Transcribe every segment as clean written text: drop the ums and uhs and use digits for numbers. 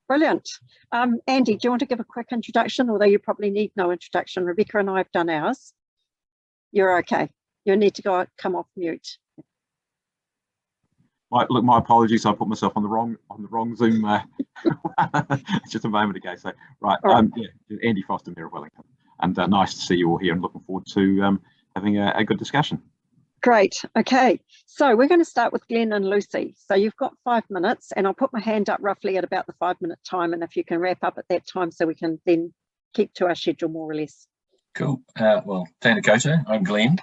Brilliant. Andy, do you want to give a quick introduction, although you probably need no introduction? Rebecca and I have done ours. You're okay. You need to come off mute. Look, my apologies. I put myself on the wrong Zoom just a moment ago. So right, yeah, Andy Foster, Mayor of Wellington, and nice to see you all here, and looking forward to having a good discussion. Great. Okay, so we're going to start with Glenn and Lucy. So you've got 5 minutes, and I'll put my hand up roughly at about the 5-minute time, and if you can wrap up at that time so we can then keep to our schedule more or less. Cool. Well, tēnā koutou, I'm Glenn.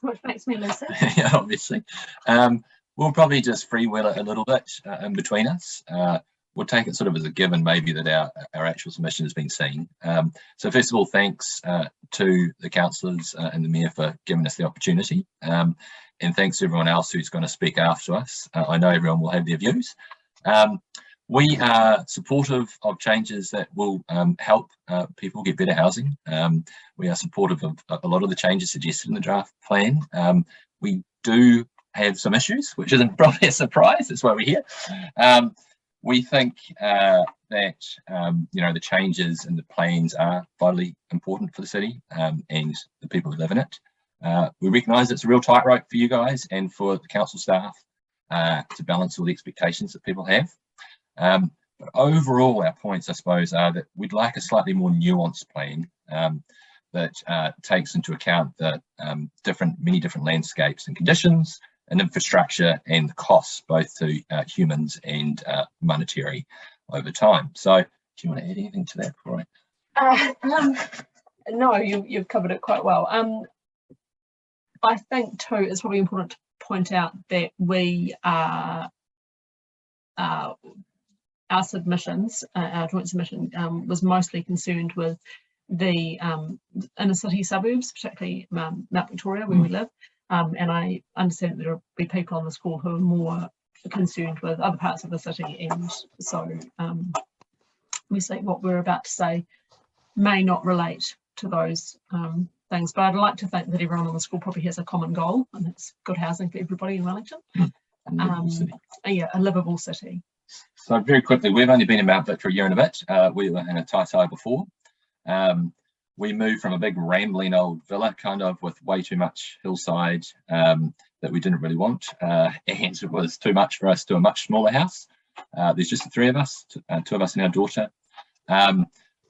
Which makes me Lucy. Yeah, obviously. We'll probably just freewheel it a little bit in between us. We'll take it sort of as a given maybe that our actual submission has been seen. So first of all, thanks to the councillors and the Mayor for giving us the opportunity. And thanks to everyone else who's going to speak after us. I know everyone will have their views. We are supportive of changes that will help people get better housing. We are supportive of a lot of the changes suggested in the draft plan. We do have some issues, which isn't probably a surprise. That's why we're here. We think that the changes in the plans are vitally important for the city and the people who live in it. We recognise it's a real tightrope for you guys and for the council staff to balance all the expectations that people have. But overall, our points, I suppose, are that we'd like a slightly more nuanced plan that takes into account the many different landscapes and conditions and infrastructure and the costs, both to humans and monetary over time. So, do you want to add anything to that before No, you've covered it quite well. I think too, it's probably important to point out that we are our submissions, our joint submission was mostly concerned with the inner city suburbs, particularly Mount Victoria, where we live. And I understand that there will be people on this call who are more concerned with other parts of the city, and so we say what we're about to say may not relate to those things. But I'd like to think that everyone on the call probably has a common goal, and it's good housing for everybody in Wellington. Yeah, a livable city. So very quickly, we've only been in Mount Victoria a year and a bit. We were in a Taitai before. We moved from a big rambling old villa kind of with way too much hillside that we didn't really want, and it was too much for us, to a much smaller house. There's just the three of us, two of us and our daughter.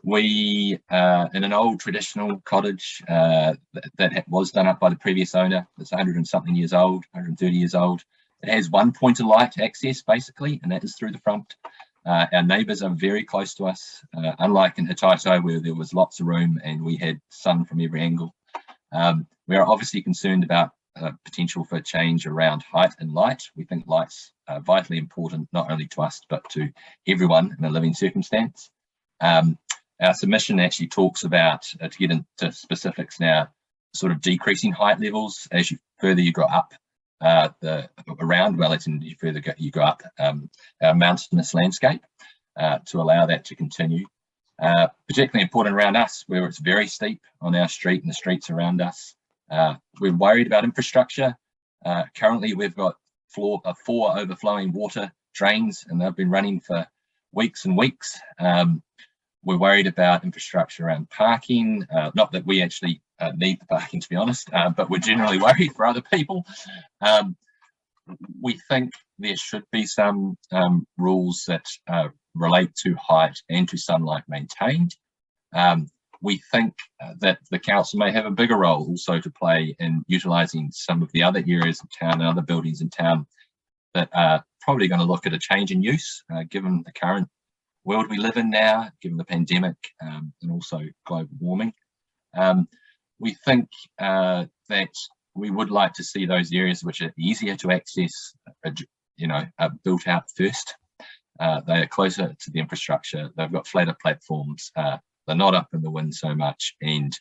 We in an old traditional cottage that was done up by the previous owner. It's 100 and something years old, 130 years old. It has one point of light access basically, and that is through the front. Our neighbours are very close to us, unlike in Hitaito where there was lots of room and we had sun from every angle. We are obviously concerned about potential for change around height and light. We think light's vitally important, not only to us, but to everyone in a living circumstance. Our submission actually talks about, to get into specifics now, sort of decreasing height levels as further you go up around Wellington, the further you go up our mountainous landscape to allow that to continue. Particularly important around us where it's very steep on our street and the streets around us. We're worried about infrastructure. Currently we've got 4 overflowing water drains and they've been running for weeks and weeks. We're worried about infrastructure around parking, not that we actually need the parking, to be honest, but we're generally worried for other people. We think there should be some rules that relate to height and to sunlight maintained. We think that the council may have a bigger role also to play in utilising some of the other areas of town and other buildings in town that are probably going to look at a change in use, given the current world we live in now, given the pandemic and also global warming. We think that we would like to see those areas which are easier to access, built out first. They are closer to the infrastructure. They've got flatter platforms. They're not up in the wind so much, and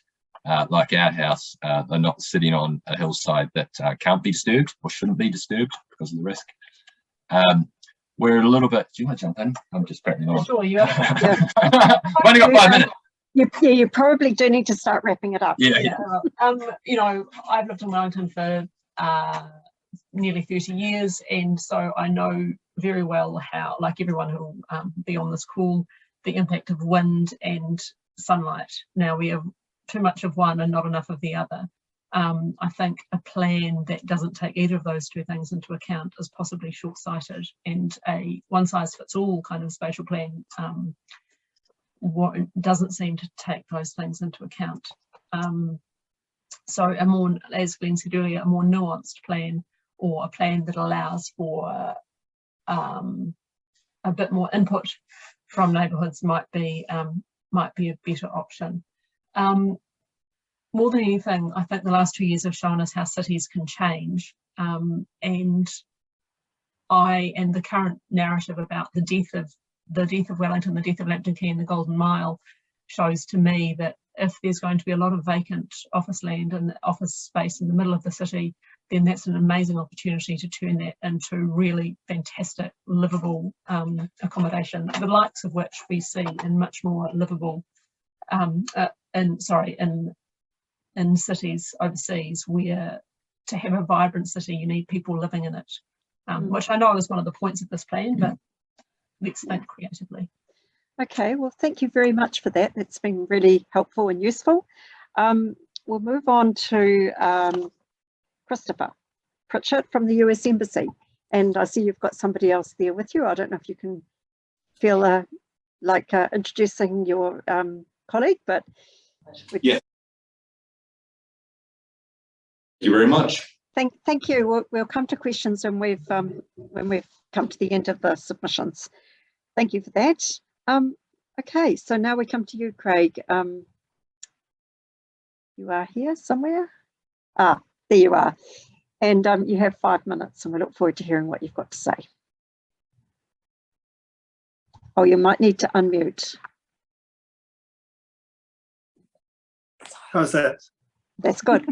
like our house, they're not sitting on a hillside that can't be disturbed or shouldn't be disturbed because of the risk. We're a little bit. Do you want to jump in? I'm just cracking on. Sure, you are. I've only got 5 minutes. You probably do need to start wrapping it up. Yeah. I've lived in Wellington for nearly 30 years, and so I know very well how, like everyone who will be on this call, the impact of wind and sunlight. Now we have too much of one and not enough of the other. I think a plan that doesn't take either of those two things into account is possibly short-sighted, and a one-size-fits-all kind of spatial plan doesn't seem to take those things into account. So a more, as Glenn said earlier, a more nuanced plan, or a plan that allows for a bit more input from neighbourhoods might be a better option. More than anything, I think the last 2 years have shown us how cities can change, and the current narrative about the death of Wellington, the death of Lambton Quay and the Golden Mile shows to me that if there's going to be a lot of vacant office land and office space in the middle of the city, then that's an amazing opportunity to turn that into really fantastic livable accommodation, the likes of which we see in much more livable in cities overseas, where to have a vibrant city you need people living in it, which I know is one of the points of this plan, but let's think creatively. Okay, well, thank you very much for that. It's been really helpful and useful. We'll move on to Christopher Pritchard from the US Embassy. And I see you've got somebody else there with you. I don't know if you can feel like introducing your colleague, but... Yeah. Thank you very much. Thank you. We'll come to questions when we've come to the end of the submissions. Thank you for that. Okay, so now we come to you, Craig. You are here somewhere. Ah, there you are. And you have 5 minutes, and we look forward to hearing what you've got to say. Oh, you might need to unmute. How's that? That's good.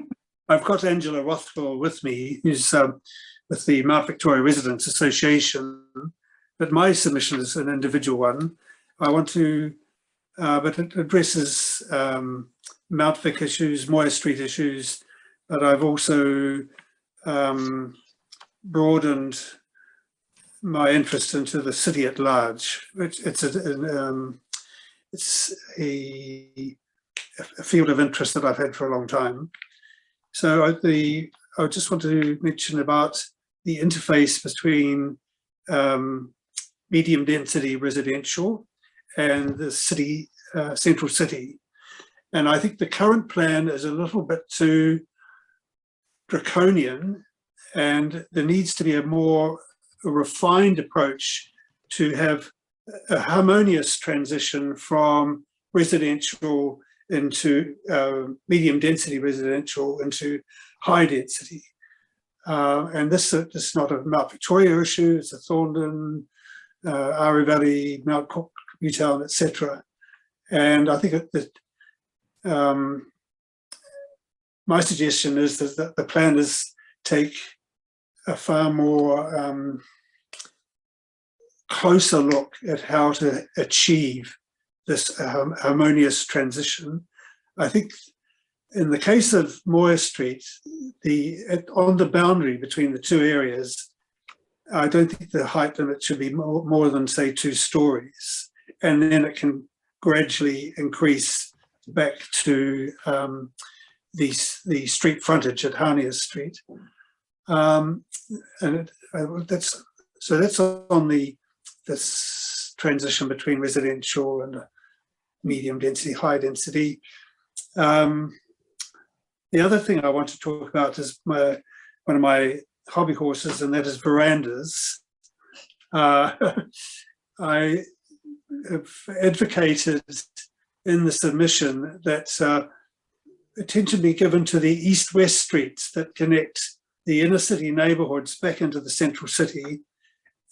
I've got Angela Rothwell with me, who's with the Mount Victoria Residents Association, but my submission is an individual one. I want to, but it addresses Mount Vic issues, Moya Street issues, but I've also broadened my interest into the city at large. It's a field of interest that I've had for a long time. So I just want to mention about the interface between medium density residential and the city, central city. And I think the current plan is a little bit too draconian, and there needs to be a more refined approach to have a harmonious transition from residential into medium density residential into high density. And this is not a Mount Victoria issue, it's a Thorndon, Ari Valley, Mount Cook, Newtown, etc. And I think that my suggestion is that the plan is take a far more closer look at how to achieve this harmonious transition. I think in the case of Moya Street, on the boundary between the two areas, I don't think the height limit should be more than, say, 2 stories. And then it can gradually increase back to the street frontage at Hania Street. That's on this transition between residential and medium density, high density. The other thing I want to talk about is one of my hobby horses, and that is verandas. I have advocated in the submission that attention be given to the east-west streets that connect the inner city neighbourhoods back into the central city,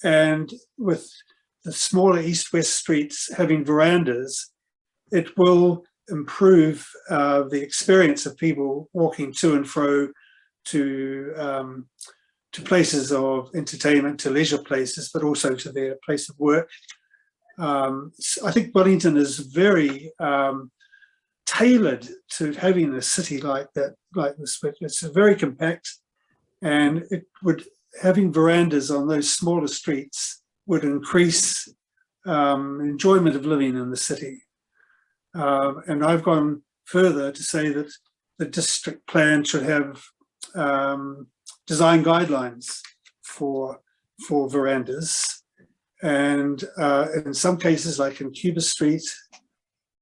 and with the smaller east-west streets having verandas, it will improve the experience of people walking to and fro to places of entertainment, to leisure places, but also to their place of work. I think Wellington is very tailored to having a city like that, like this. It's very compact, and it would having verandas on those smaller streets would increase enjoyment of living in the city. And I've gone further to say that the district plan should have design guidelines for verandas. And in some cases, like in Cuba Street,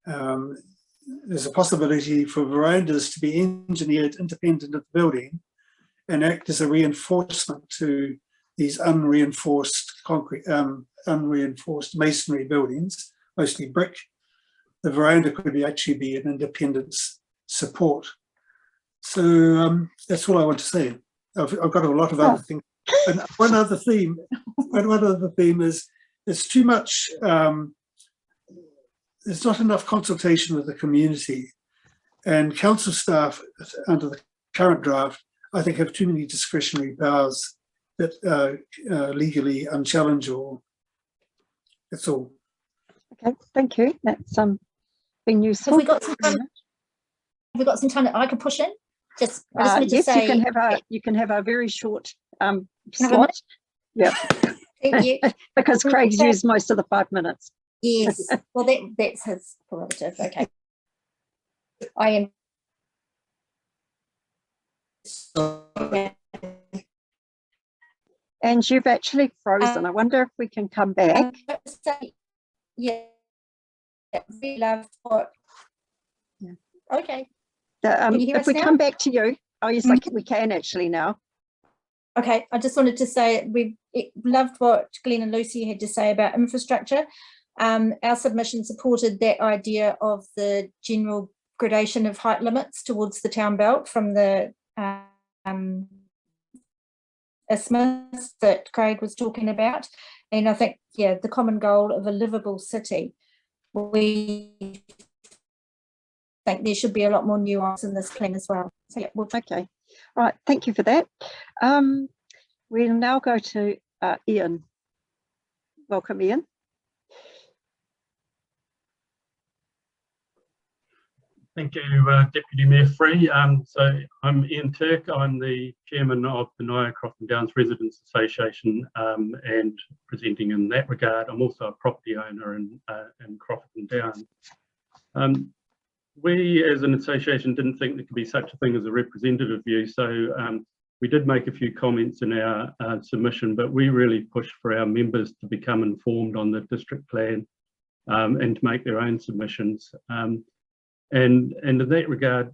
there's a possibility for verandas to be engineered independent of the building and act as a reinforcement to these unreinforced concrete, unreinforced masonry buildings, mostly brick. The veranda could actually be an independent support. So that's all I want to say. I've got a lot of other things. And one other theme is there's too much, there's not enough consultation with the community, and council staff under the current draft, I think, have too many discretionary powers that are legally unchallengeable. That's all. Okay, thank you. That's been useful. Have we got some time? Have we got some time that I can push in? I just wanted to yes, say you can have a very short slot. Yeah. Thank you. Because Craig's used most of the 5 minutes. Yes. Well, that's his prerogative. Okay. I am. Yeah. And you've actually frozen. I wonder if we can come back. Yeah. We love what. Yeah. Okay. Can you hear us if we now? Come back to you. Oh yes, we can actually now. Okay, I just wanted to say we loved what Glenn and Lucy had to say about infrastructure. Our submission supported that idea of the general gradation of height limits towards the town belt from the isthmus that Craig was talking about. And I think, yeah, the common goal of a livable city, we think there should be a lot more nuance in this plan as well. So yeah, okay. All right, thank you for that. We'll now go to Ian. Welcome, Ian. Thank you, Deputy Mayor Free. So I'm Ian Turk. I'm the chairman of the Naya Croft and Downs Residents Association and presenting in that regard. I'm also a property owner in Croft and Downs. We as an association didn't think there could be such a thing as a representative view, so we did make a few comments in our submission, but we really pushed for our members to become informed on the district plan and to make their own submissions. And in that regard,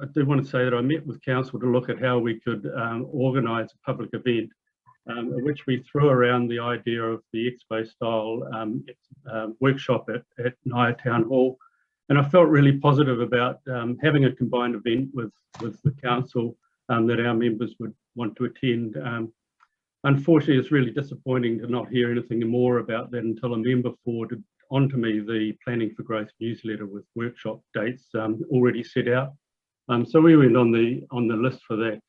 I do want to say that I met with council to look at how we could organise a public event in which we threw around the idea of the expo style workshop at Naya Town Hall. And I felt really positive about having a combined event with the council that our members would want to attend. Unfortunately, it's really disappointing to not hear anything more about that until a member forwarded onto me the Planning for Growth newsletter with workshop dates already set out. So we went on the list for that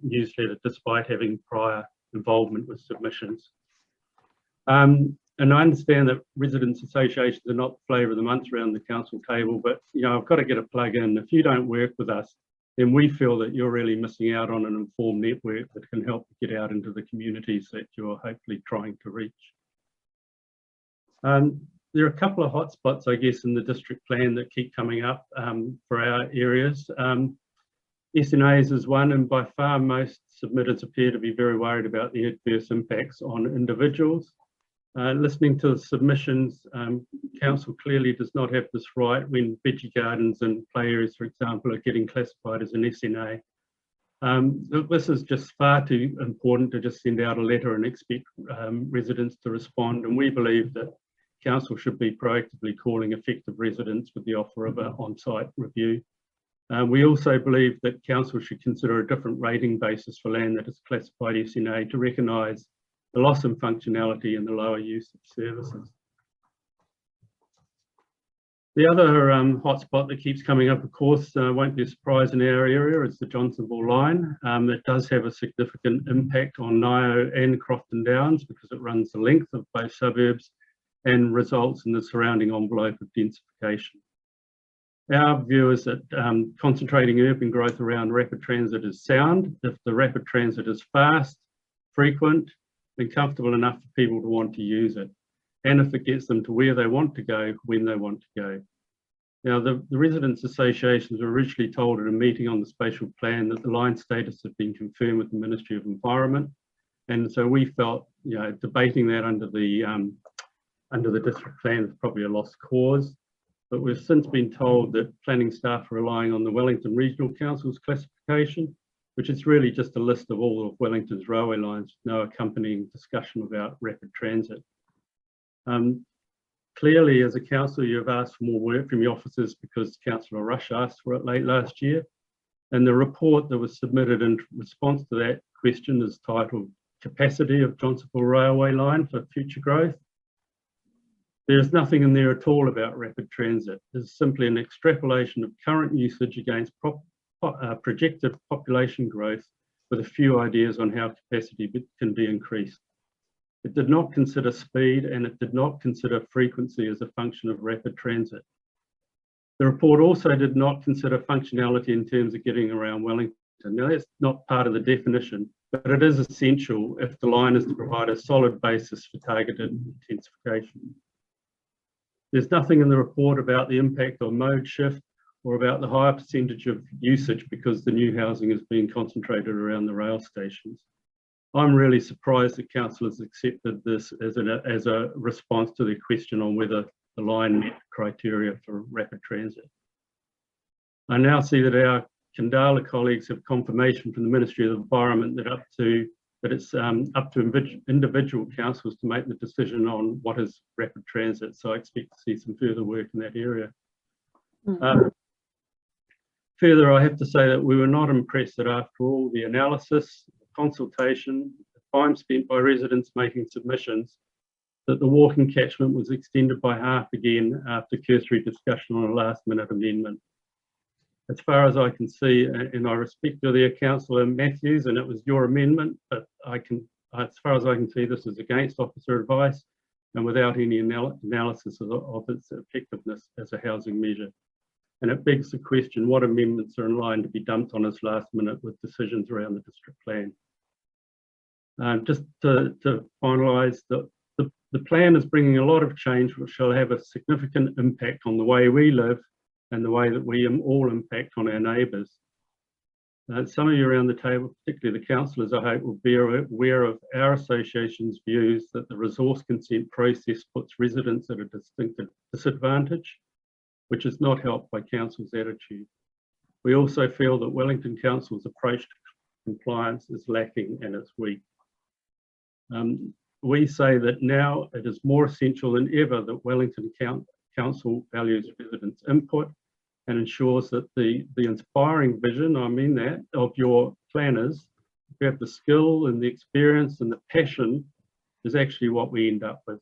newsletter despite having prior involvement with submissions. And I understand that residents associations are not the flavour of the month around the council table, but you know, I've got to get a plug in. If you don't work with us, then we feel that you're really missing out on an informed network that can help get out into the communities that you're hopefully trying to reach. There are a couple of hotspots, I guess, in the district plan that keep coming up for our areas. SNAs is one, and by far most submitters appear to be very worried about the adverse impacts on individuals. Listening to the submissions, council clearly does not have this right when veggie gardens and play areas, for example, are getting classified as an SNA. This is just far too important to just send out a letter and expect residents to respond, and we believe that council should be proactively calling affected residents with the offer of an on-site review. We also believe that council should consider a different rating basis for land that is classified SNA to recognise the loss in functionality and the lower use of services. The other hotspot that keeps coming up, of course, won't be a surprise in our area, is the Johnsonville line. It does have a significant impact on Nio and Croft and Downs because it runs the length of both suburbs and results in the surrounding envelope of densification. Our view is that concentrating urban growth around rapid transit is sound if the rapid transit is fast frequent, and comfortable enough for people to want to use it, and if it gets them to where they want to go, when they want to go. Now, the residents' associations were originally told at a meeting on the spatial plan that the line status had been confirmed with the Ministry of Environment, and so we felt, you know, debating that under the district plan is probably a lost cause. But we've since been told that planning staff are relying on the Wellington Regional Council's classification, which is really just a list of all of Wellington's railway lines, with no accompanying discussion about rapid transit. Clearly, as a council, you've asked for more work from your officers because Councillor Rush asked for it late last year. And the report that was submitted in response to that question is titled Capacity of Johnsonville Railway Line for Future Growth. There's nothing in there at all about rapid transit. It's simply an extrapolation of current usage against projected population growth with a few ideas on how capacity can be increased. It did not consider speed, and it did not consider frequency as a function of rapid transit. The report also did not consider functionality in terms of getting around Wellington. Now, that's not part of the definition, but it is essential if the line is to provide a solid basis for targeted intensification. There's nothing in the report about the impact on mode shift or about the higher percentage of usage because the new housing is being concentrated around the rail stations. I'm really surprised that council has accepted this as a response to the question on whether the line met criteria for rapid transit. I now see that our Kandala colleagues have confirmation from the Ministry of the Environment that it's up to individual councils to make the decision on what is rapid transit. So I expect to see some further work in that area. Further, I have to say that we were not impressed that after all the analysis, consultation, the time spent by residents making submissions, that the walking catchment was extended by half again after cursory discussion on a last minute amendment. As far as I can see, and I respect your there, Councillor Matthews, and it was your amendment, but as far as I can see, this is against officer advice and without any analysis of its effectiveness as a housing measure. And it begs the question, what amendments are in line to be dumped on us last minute with decisions around the district plan? Just to finalise, the plan is bringing a lot of change which shall have a significant impact on the way we live and the way that we all impact on our neighbours. Some of you around the table, particularly the councillors, I hope, will be aware of our association's views that the resource consent process puts residents at a distinct disadvantage, which is not helped by council's attitude. We also feel that Wellington Council's approach to compliance is lacking and it's weak. We say that now it is more essential than ever that Wellington Council values residents' input and ensures that the inspiring vision, I mean that, of your planners, who have the skill and the experience and the passion, is actually what we end up with.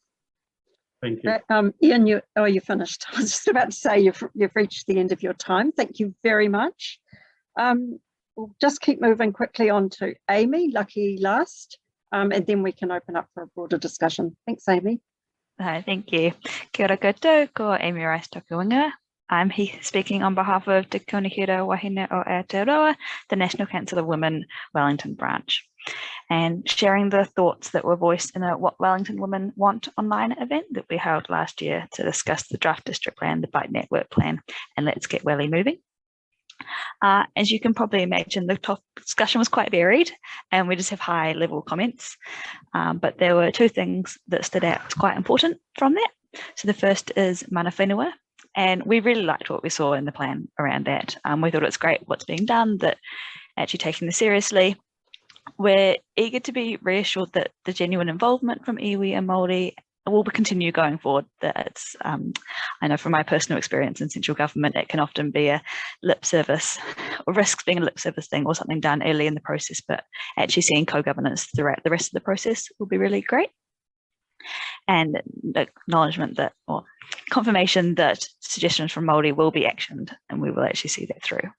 Thank you. Ian, you finished. I was just about to say you've reached the end of your time. Thank you very much. We'll just keep moving quickly on to Amy, lucky last, and then we can open up for a broader discussion. Thanks, Amy. Hi, thank you. Kia ora koutou, ko Amy Rice Tokuinga. I'm here speaking on behalf of Te Konihira Wahine o Aotearoa, the National Council of Women Wellington branch, and sharing the thoughts that were voiced in a What Wellington Women Want online event that we held last year to discuss the draft district plan, the bike network plan, and let's get Welly moving. As you can probably imagine, the discussion was quite varied and we just have high level comments, but there were two things that stood out as quite important from that. So the first is mana whenua, and we really liked what we saw in the plan around that. We thought it's great what's being done, that actually taking this seriously. We're eager to be reassured that the genuine involvement from iwi and Māori will continue going forward. That it's, I know from my personal experience in central government, it can often be a lip service, or risks being a lip service thing or something done early in the process, but actually seeing co-governance throughout the rest of the process will be really great. And acknowledgement that, or confirmation that suggestions from Māori will be actioned and we will actually see that through.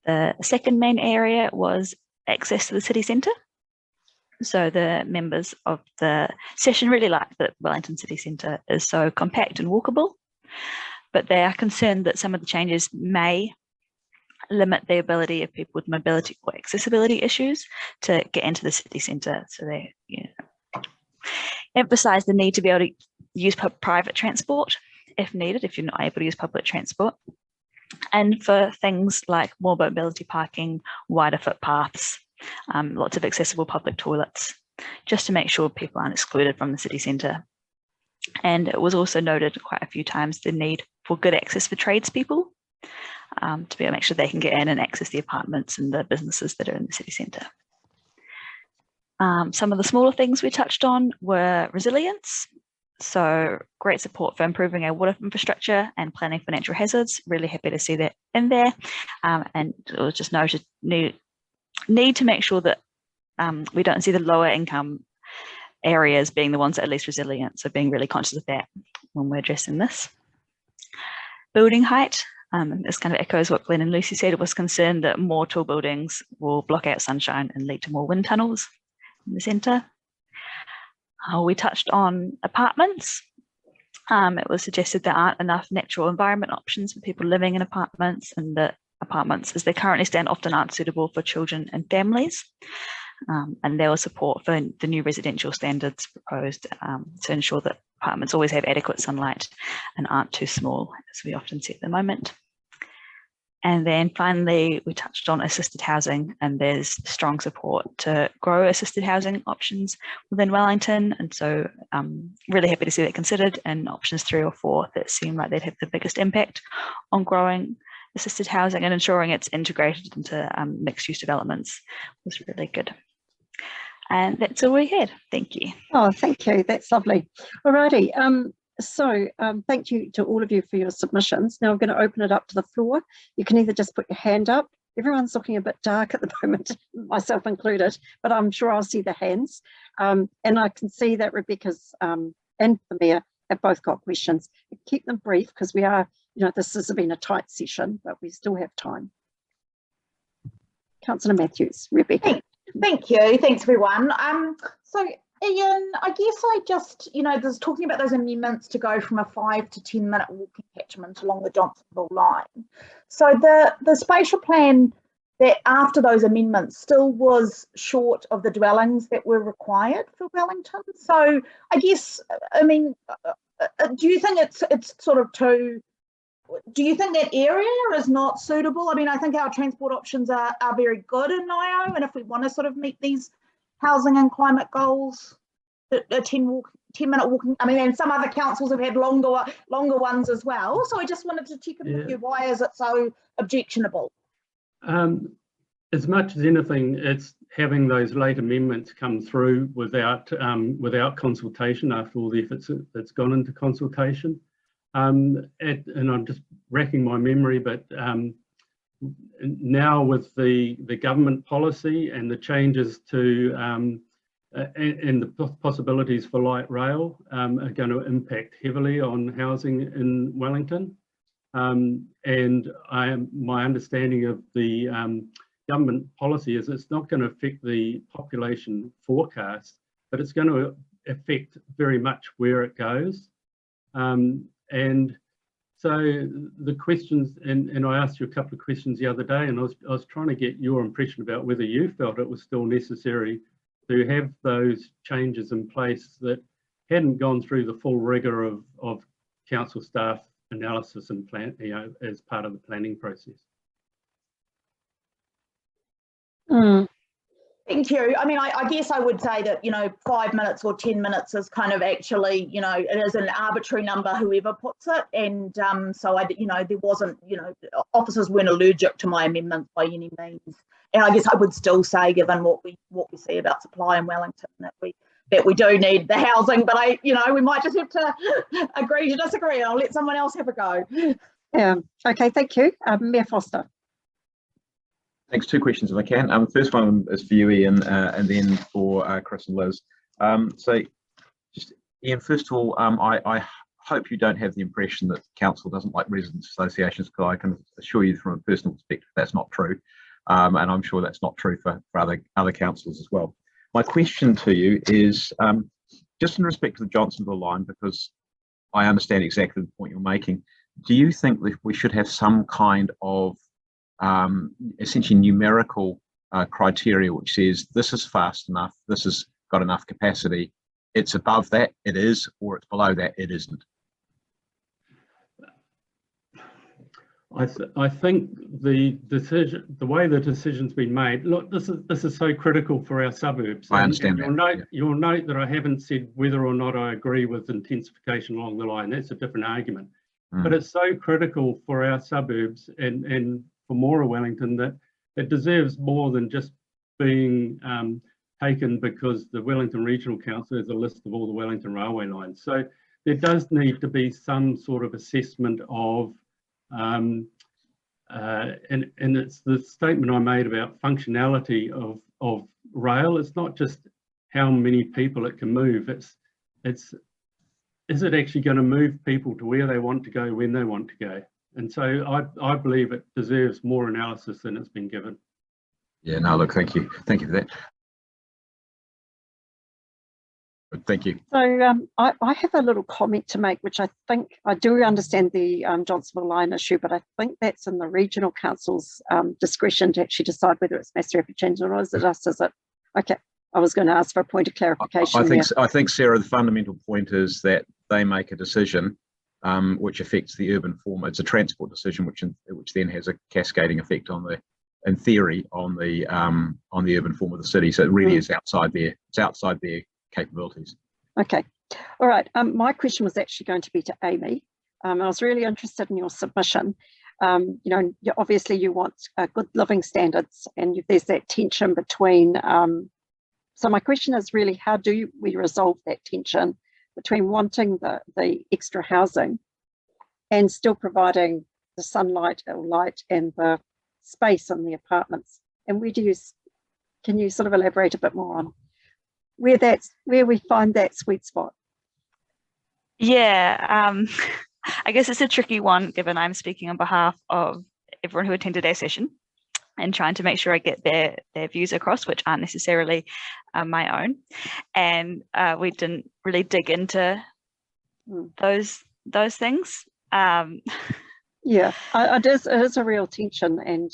The second main area was access to the city centre. So the members of the session really liked that Wellington City Centre is so compact and walkable, but they are concerned that some of the changes may limit the ability of people with mobility or accessibility issues to get into the city centre. So they emphasise the need to be able to use private transport if needed, if you're not able to use public transport. And for things like more mobility parking, wider footpaths, lots of accessible public toilets, just to make sure people aren't excluded from the city centre. And it was also noted quite a few times the need for good access for tradespeople, to be able to make sure they can get in and access the apartments and the businesses that are in the city centre. Some of the smaller things we touched on were resilience. So great support for improving our water infrastructure and planning for natural hazards. Really happy to see that in there. And it was just noted need to make sure that we don't see the lower income areas being the ones that are least resilient. So being really conscious of that when we're addressing this. Building height. This kind of echoes what Glenn and Lucy said. It was concerned that more tall buildings will block out sunshine and lead to more wind tunnels in the centre. We touched on apartments. It was suggested there aren't enough natural environment options for people living in apartments, and that apartments as they currently stand often aren't suitable for children and families. And there was support for the new residential standards proposed to ensure that apartments always have adequate sunlight and aren't too small, as we often see at the moment. And then finally, we touched on assisted housing, and there's strong support to grow assisted housing options within Wellington. And so really happy to see that considered, and options 3 or 4 that seem like they'd have the biggest impact on growing assisted housing and ensuring it's integrated into mixed use developments was really good. And that's all we had. Thank you. Oh, thank you. That's lovely. Alrighty. So thank you to all of you for your submissions. Now I'm going to open it up to the floor. You can either just put your hand up. Everyone's looking a bit dark at the moment, myself included, but I'm sure I'll see the hands. And I can see that Rebecca's and the Mayor have both got questions. Keep them brief because we are, this has been a tight session, but we still have time. Councillor Matthews, Rebecca. Thank you. Thanks, everyone. So Ian, I guess I just, there's talking about those amendments to go from a 5 to 10 minute walking catchment along the Johnsonville line. So the spatial plan that after those amendments still was short of the dwellings that were required for Wellington. So I guess, do you think it's sort of too, do you think that area is not suitable? I think our transport options are very good in Nio, and if we want to sort of meet these housing and climate goals, a 10-minute walking, and some other councils have had longer ones as well. So I just wanted to check in with you, why is it so objectionable? As much as anything, it's having those late amendments come through without consultation after all the efforts that's gone into consultation. And I'm just racking my memory, but now with the government policy and the changes to and the possibilities for light rail are going to impact heavily on housing in Wellington. And my understanding of the government policy is it's not going to affect the population forecast, but it's going to affect very much where it goes. And so the questions, and I asked you a couple of questions the other day, and I was trying to get your impression about whether you felt it was still necessary to have those changes in place that hadn't gone through the full rigour of council staff analysis and plan, as part of the planning process. Thank you. I guess I would say that, 5 minutes or 10 minutes is kind of actually, it is an arbitrary number, whoever puts it. And so, there wasn't, officers weren't allergic to my amendments by any means. And I guess I would still say, given what we see about supply in Wellington, that we do need the housing, but we might just have to agree to disagree. I'll let someone else have a go. Yeah. Okay. Thank you, Mayor Foster. Thanks. 2 questions if I can. The first one is for you, Ian, and then for Chris and Liz. So, just Ian, first of all, I hope you don't have the impression that council doesn't like residents associations, because I can assure you from a personal perspective that's not true, and I'm sure that's not true for other councillors as well. My question to you is just in respect to the Johnsonville line, because I understand exactly the point you're making. Do you think that we should have some kind of essentially numerical criteria which says this is fast enough, this has got enough capacity, it's above that, it is, or it's below that, it isn't? I think the way the decision's been made, look, this is so critical for our suburbs. I understand that. You'll note that I haven't said whether or not I agree with intensification along the line. That's a different argument. But it's so critical for our suburbs and for Mora Wellington that it deserves more than just being taken because the Wellington Regional Council has a list of all the Wellington railway lines. So there does need to be some sort of assessment of and it's the statement I made about functionality of rail. It's not just how many people it can move. It's is it actually going to move people to where they want to go when they want to go? And so I believe it deserves more analysis than it's been given. Yeah, no, look, thank you for that. Thank you. So I have a little comment to make, which I think I do understand the Johnsonville line issue, but I think that's in the regional council's discretion to actually decide whether it's mass rapid transit or is it us? Is it? Okay, I was going to ask for a point of clarification. I think, Sarah, the fundamental point is that they make a decision which affects the urban form. It's a transport decision, which then has a cascading effect on in theory, on the urban form of the city. So it really is outside their capabilities. Okay, all right. My question was actually going to be to Amy. I was really interested in your submission. You know, obviously you want good living standards, and there's that tension between. So my question is really, how do we resolve that tension between wanting the extra housing and still providing the sunlight or light and the space in the apartments? And can you sort of elaborate a bit more on where we find that sweet spot? Yeah, I guess it's a tricky one, given I'm speaking on behalf of everyone who attended our session and trying to make sure I get their views across, which aren't necessarily my own. And we didn't really dig into those things. Yeah, it is a real tension, and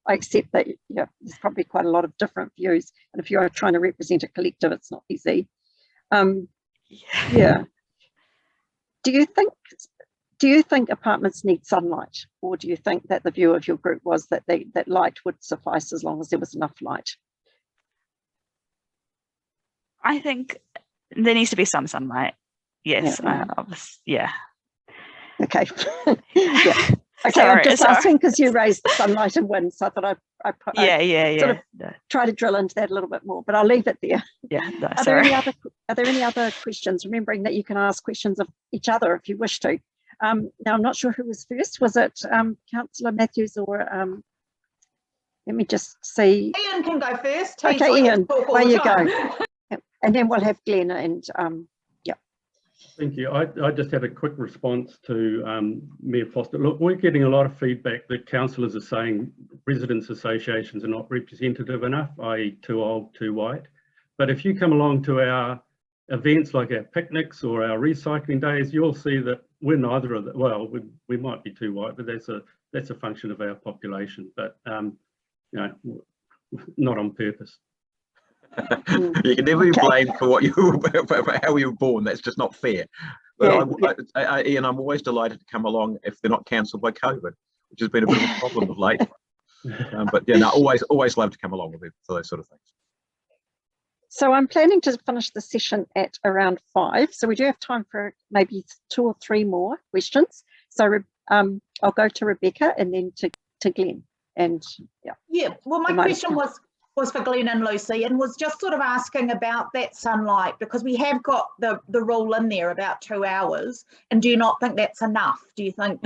I accept that there's probably quite a lot of different views, and if you're trying to represent a collective, it's not easy. Yeah. Do you think apartments need sunlight, or do you think that the view of your group was that that light would suffice as long as there was enough light? I think there needs to be some sunlight. Yes. Yeah. Okay. Yeah. Okay, sorry, I'm just asking because you raised the sunlight and wind, so I thought I'd sort of try to drill into that a little bit more, but I'll leave it there. Yeah, no, Are there any other questions? Remembering that you can ask questions of each other if you wish to. Now, I'm not sure who was first. Was it Councillor Matthews or let me just see. Ian can go first. Okay, Ian, there you go. And then we'll have Glenn and Thank you. I just had a quick response to Mayor Foster. Look, we're getting a lot of feedback that councillors are saying residents' associations are not representative enough, i.e. too old, too white. But if you come along to our events like our picnics or our recycling days, you'll see that we're neither of them. Well, we might be too white, but that's a function of our population. But you know, not on purpose. You can never be blamed for how you were born. That's just not fair. But Ian, I'm always delighted to come along if they're not cancelled by COVID, which has been a bit of a problem of late. But yeah, no, always love to come along with it for those sort of things. So I'm planning to finish the session at around 5. So we do have time for maybe 2 or 3 more questions. So I'll go to Rebecca and then to Glenn. And yeah. Well, my question was for Glenn and Lucy, and was just sort of asking about that sunlight, because we have got the rule in there about 2 hours, and do you not think that's enough? Do you think,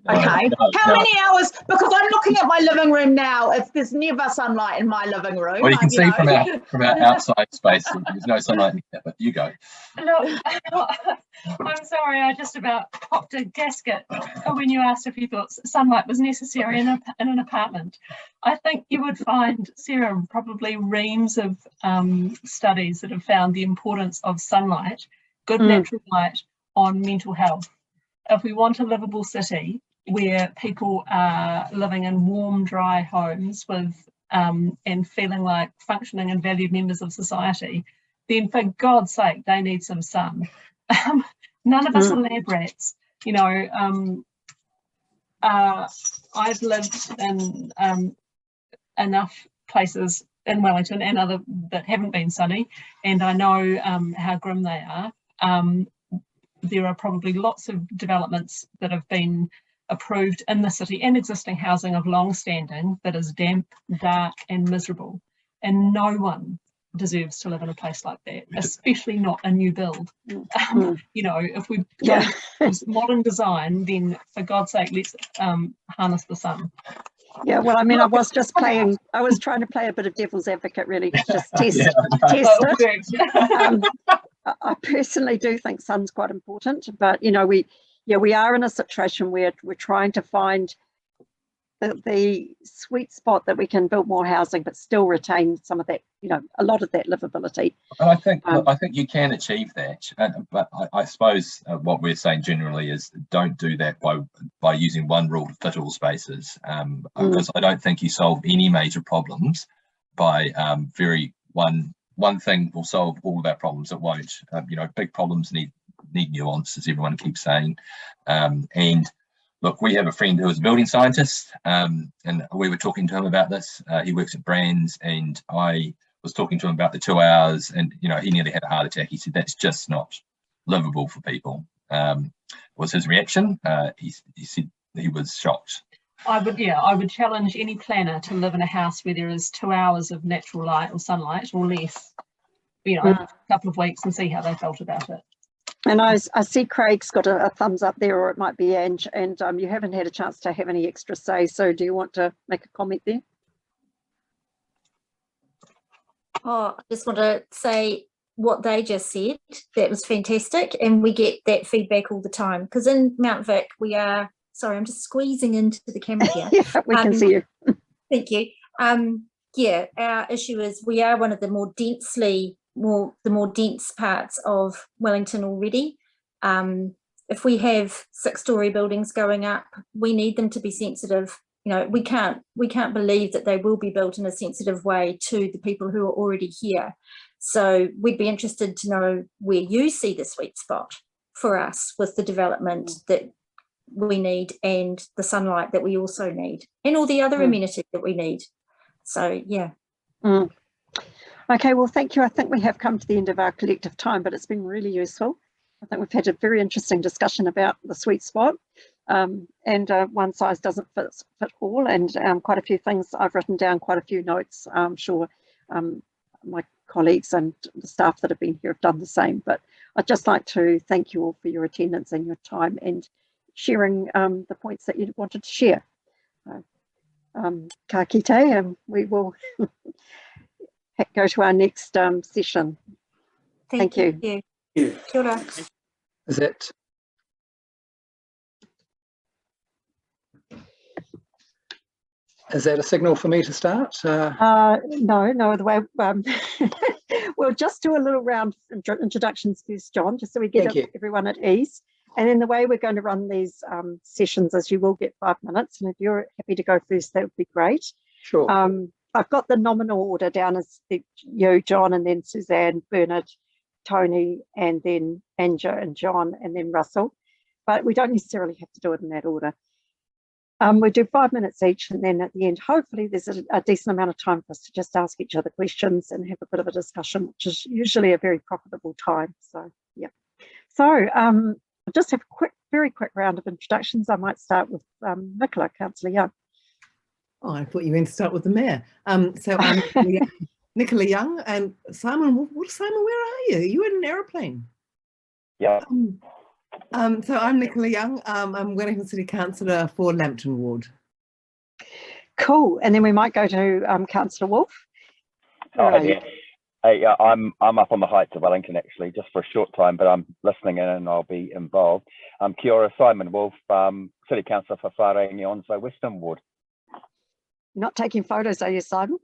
okay, how many hours? Because I'm looking at my living room now, there's never sunlight in my living room. Well, you can see from our outside space, there's no sunlight in here, but you go. Look, I'm sorry, I just about popped a gasket when you asked if you thought sunlight was necessary in an apartment. I think you would find, Sarah, probably reams of studies that have found the importance of sunlight, good natural light, on mental health. If we want a livable city, where people are living in warm, dry homes with and feeling like functioning and valued members of society, then for God's sake, they need some sun. None of us are lab rats, you know. I've lived in enough places in Wellington and other that haven't been sunny, and I know how grim they are. There are probably lots of developments that have been approved in the city and existing housing of long standing that is damp, dark and miserable, and no one deserves to live in a place like that, especially not a new build. You know, if we don't use modern design, then for God's sake, let's harness the sun. Yeah, well, I mean, I was trying to play a bit of devil's advocate, really, just test it. I personally do think sun's quite important, but you know, we are in a situation where we're trying to find the sweet spot that we can build more housing, but still retain some of that, you know, a lot of that livability. And I think you can achieve that, but I suppose what we're saying generally is don't do that by using one rule to fit all spaces, because I don't think you solve any major problems by one thing will solve all of our problems. It won't. You know, big problems need nuance, as everyone keeps saying. And look, we have a friend who is a building scientist, and we were talking to him about this. He works at Brands, and I was talking to him about the 2 hours, and you know, he nearly had a heart attack. He said that's just not livable for people. Was his reaction? He said he was shocked. I would challenge any planner to live in a house where there is 2 hours of natural light or sunlight or less, you know, a couple of weeks, and see how they felt about it. And I see Craig's got a thumbs up there, or it might be Ange, and you haven't had a chance to have any extra say, so do you want to make a comment there? Oh, I just want to say what they just said. That was fantastic, and we get that feedback all the time, because in Mount Vic we are, sorry, I'm just squeezing into the camera here. Yeah, we can see you. Thank you. Yeah, our issue is we are one of the more dense parts of Wellington already. If we have 6-story buildings going up, we need them to be sensitive. You know, we can't believe that they will be built in a sensitive way to the people who are already here. So we'd be interested to know where you see the sweet spot for us with the development that we need and the sunlight that we also need, and all the other amenities that we need. So yeah. Okay, well, thank you. I think we have come to the end of our collective time, but it's been really useful. I think we've had a very interesting discussion about the sweet spot, and one size doesn't fit all, and quite a few things I've written down, quite a few notes. I'm sure my colleagues and the staff that have been here have done the same, but I'd just like to thank you all for your attendance and your time and sharing the points that you wanted to share. Ka kite, and we will go to our next session. Thank you. Yeah. Kia ora. Is that a signal for me to start? No, the way we'll just do a little round of introductions first, John, just so we get everyone at ease. And then the way we're going to run these sessions is you will get 5 minutes, and if you're happy to go first, that would be great. Sure. I've got the nominal order down as you, John, and then Suzanne, Bernard, Tony, and then Anja and John, and then Russell. But we don't necessarily have to do it in that order. We do 5 minutes each, and then at the end, hopefully there's a decent amount of time for us to just ask each other questions and have a bit of a discussion, which is usually a very profitable time. So, yeah. So, I'll just have a very quick round of introductions. I might start with Nicola, Councillor Young. Oh, I thought you were going to start with the mayor. So I'm Nicola Young, and Simon, Simon, where are you? You in an aeroplane? Yeah. So I'm Nicola Young. I'm Wellington City Councillor for Lambton Ward. Cool. And then we might go to Councillor Wolf. Oh, yeah. Hey, I'm up on the heights of Wellington actually, just for a short time, but I'm listening in and I'll be involved. Kia ora, Simon Wolf, City Councillor for Whārangi so Western Ward. Not taking photos, are you, Simon?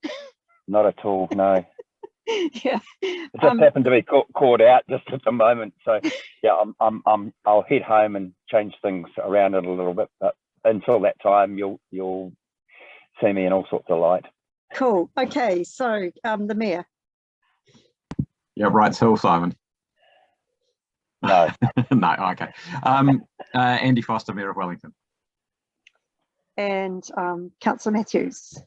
Not at all, no. Yeah. It just happened to be caught out just at the moment. So yeah, I'll head home and change things around it a little bit, but until that time, you'll see me in all sorts of light. Cool. Okay, so the Mayor. Yeah, right, Hill, Simon. No. No, okay. Andy Foster, Mayor of Wellington. And Councillor Matthews.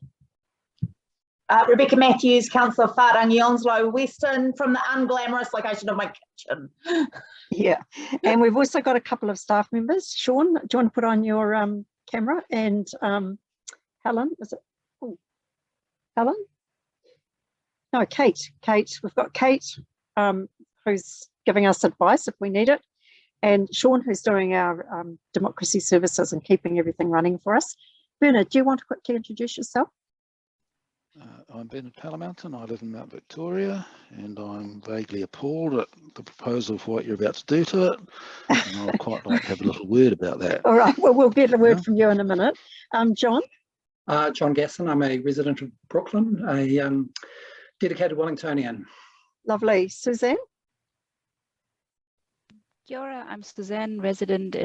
Rebecca Matthews, Councillor Whārangi Onslow Western, from the unglamorous location of my kitchen. Yeah, and we've also got a couple of staff members. Sean, do you want to put on your camera? And Helen, is it? Oh, Helen? No, Kate. Kate, we've got Kate, who's giving us advice if we need it, and Sean, who's doing our democracy services and keeping everything running for us. Bernard, do you want to quickly introduce yourself? I'm Bernard Palamountain. I live in Mount Victoria, and I'm vaguely appalled at the proposal of what you're about to do to it. And I'd quite like to have a little word about that. All right, well, we'll get a word from you in a minute. John? John Gasson. I'm a resident of Brooklyn, a dedicated Wellingtonian. Lovely. Suzanne? Kia ora, I'm Suzanne, resident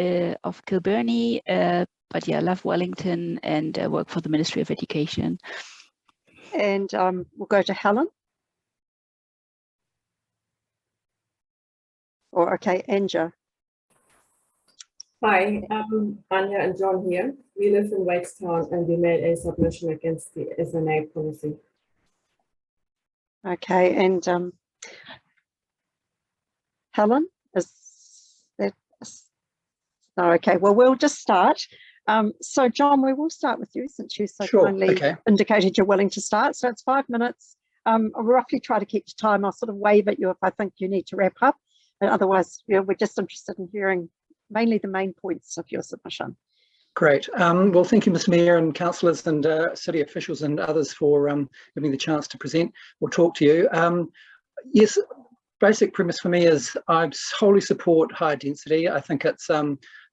of Kilburnie, but yeah, I love Wellington and work for the Ministry of Education. And we'll go to Helen. Or okay, Anja. Hi, Anya and John here. We live in Wakestown and we made a submission against the SNA policy. Okay, and Helen, is that? No, okay, well, we'll just start. So John, we will start with you since you so kindly indicated you're willing to start. So it's 5 minutes. I'll roughly try to keep to time. I'll sort of wave at you if I think you need to wrap up. And otherwise, we're just interested in hearing mainly the main points of your submission. Great. Well, thank you, Mr. Mayor and councillors and city officials and others for giving me the chance to present or talk to you. Yes, basic premise for me is I wholly support high density. I think it's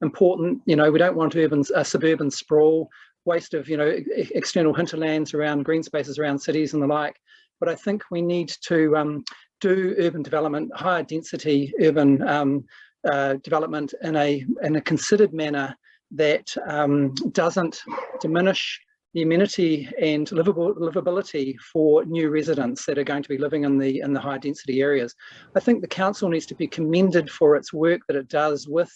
important. You know, we don't want suburban sprawl, waste of, you know, external hinterlands around green spaces around cities and the like. But I think we need to do urban development, higher density urban development in a considered manner that doesn't diminish the amenity and livability for new residents that are going to be living in the high density areas. I think the council needs to be commended for its work that it does with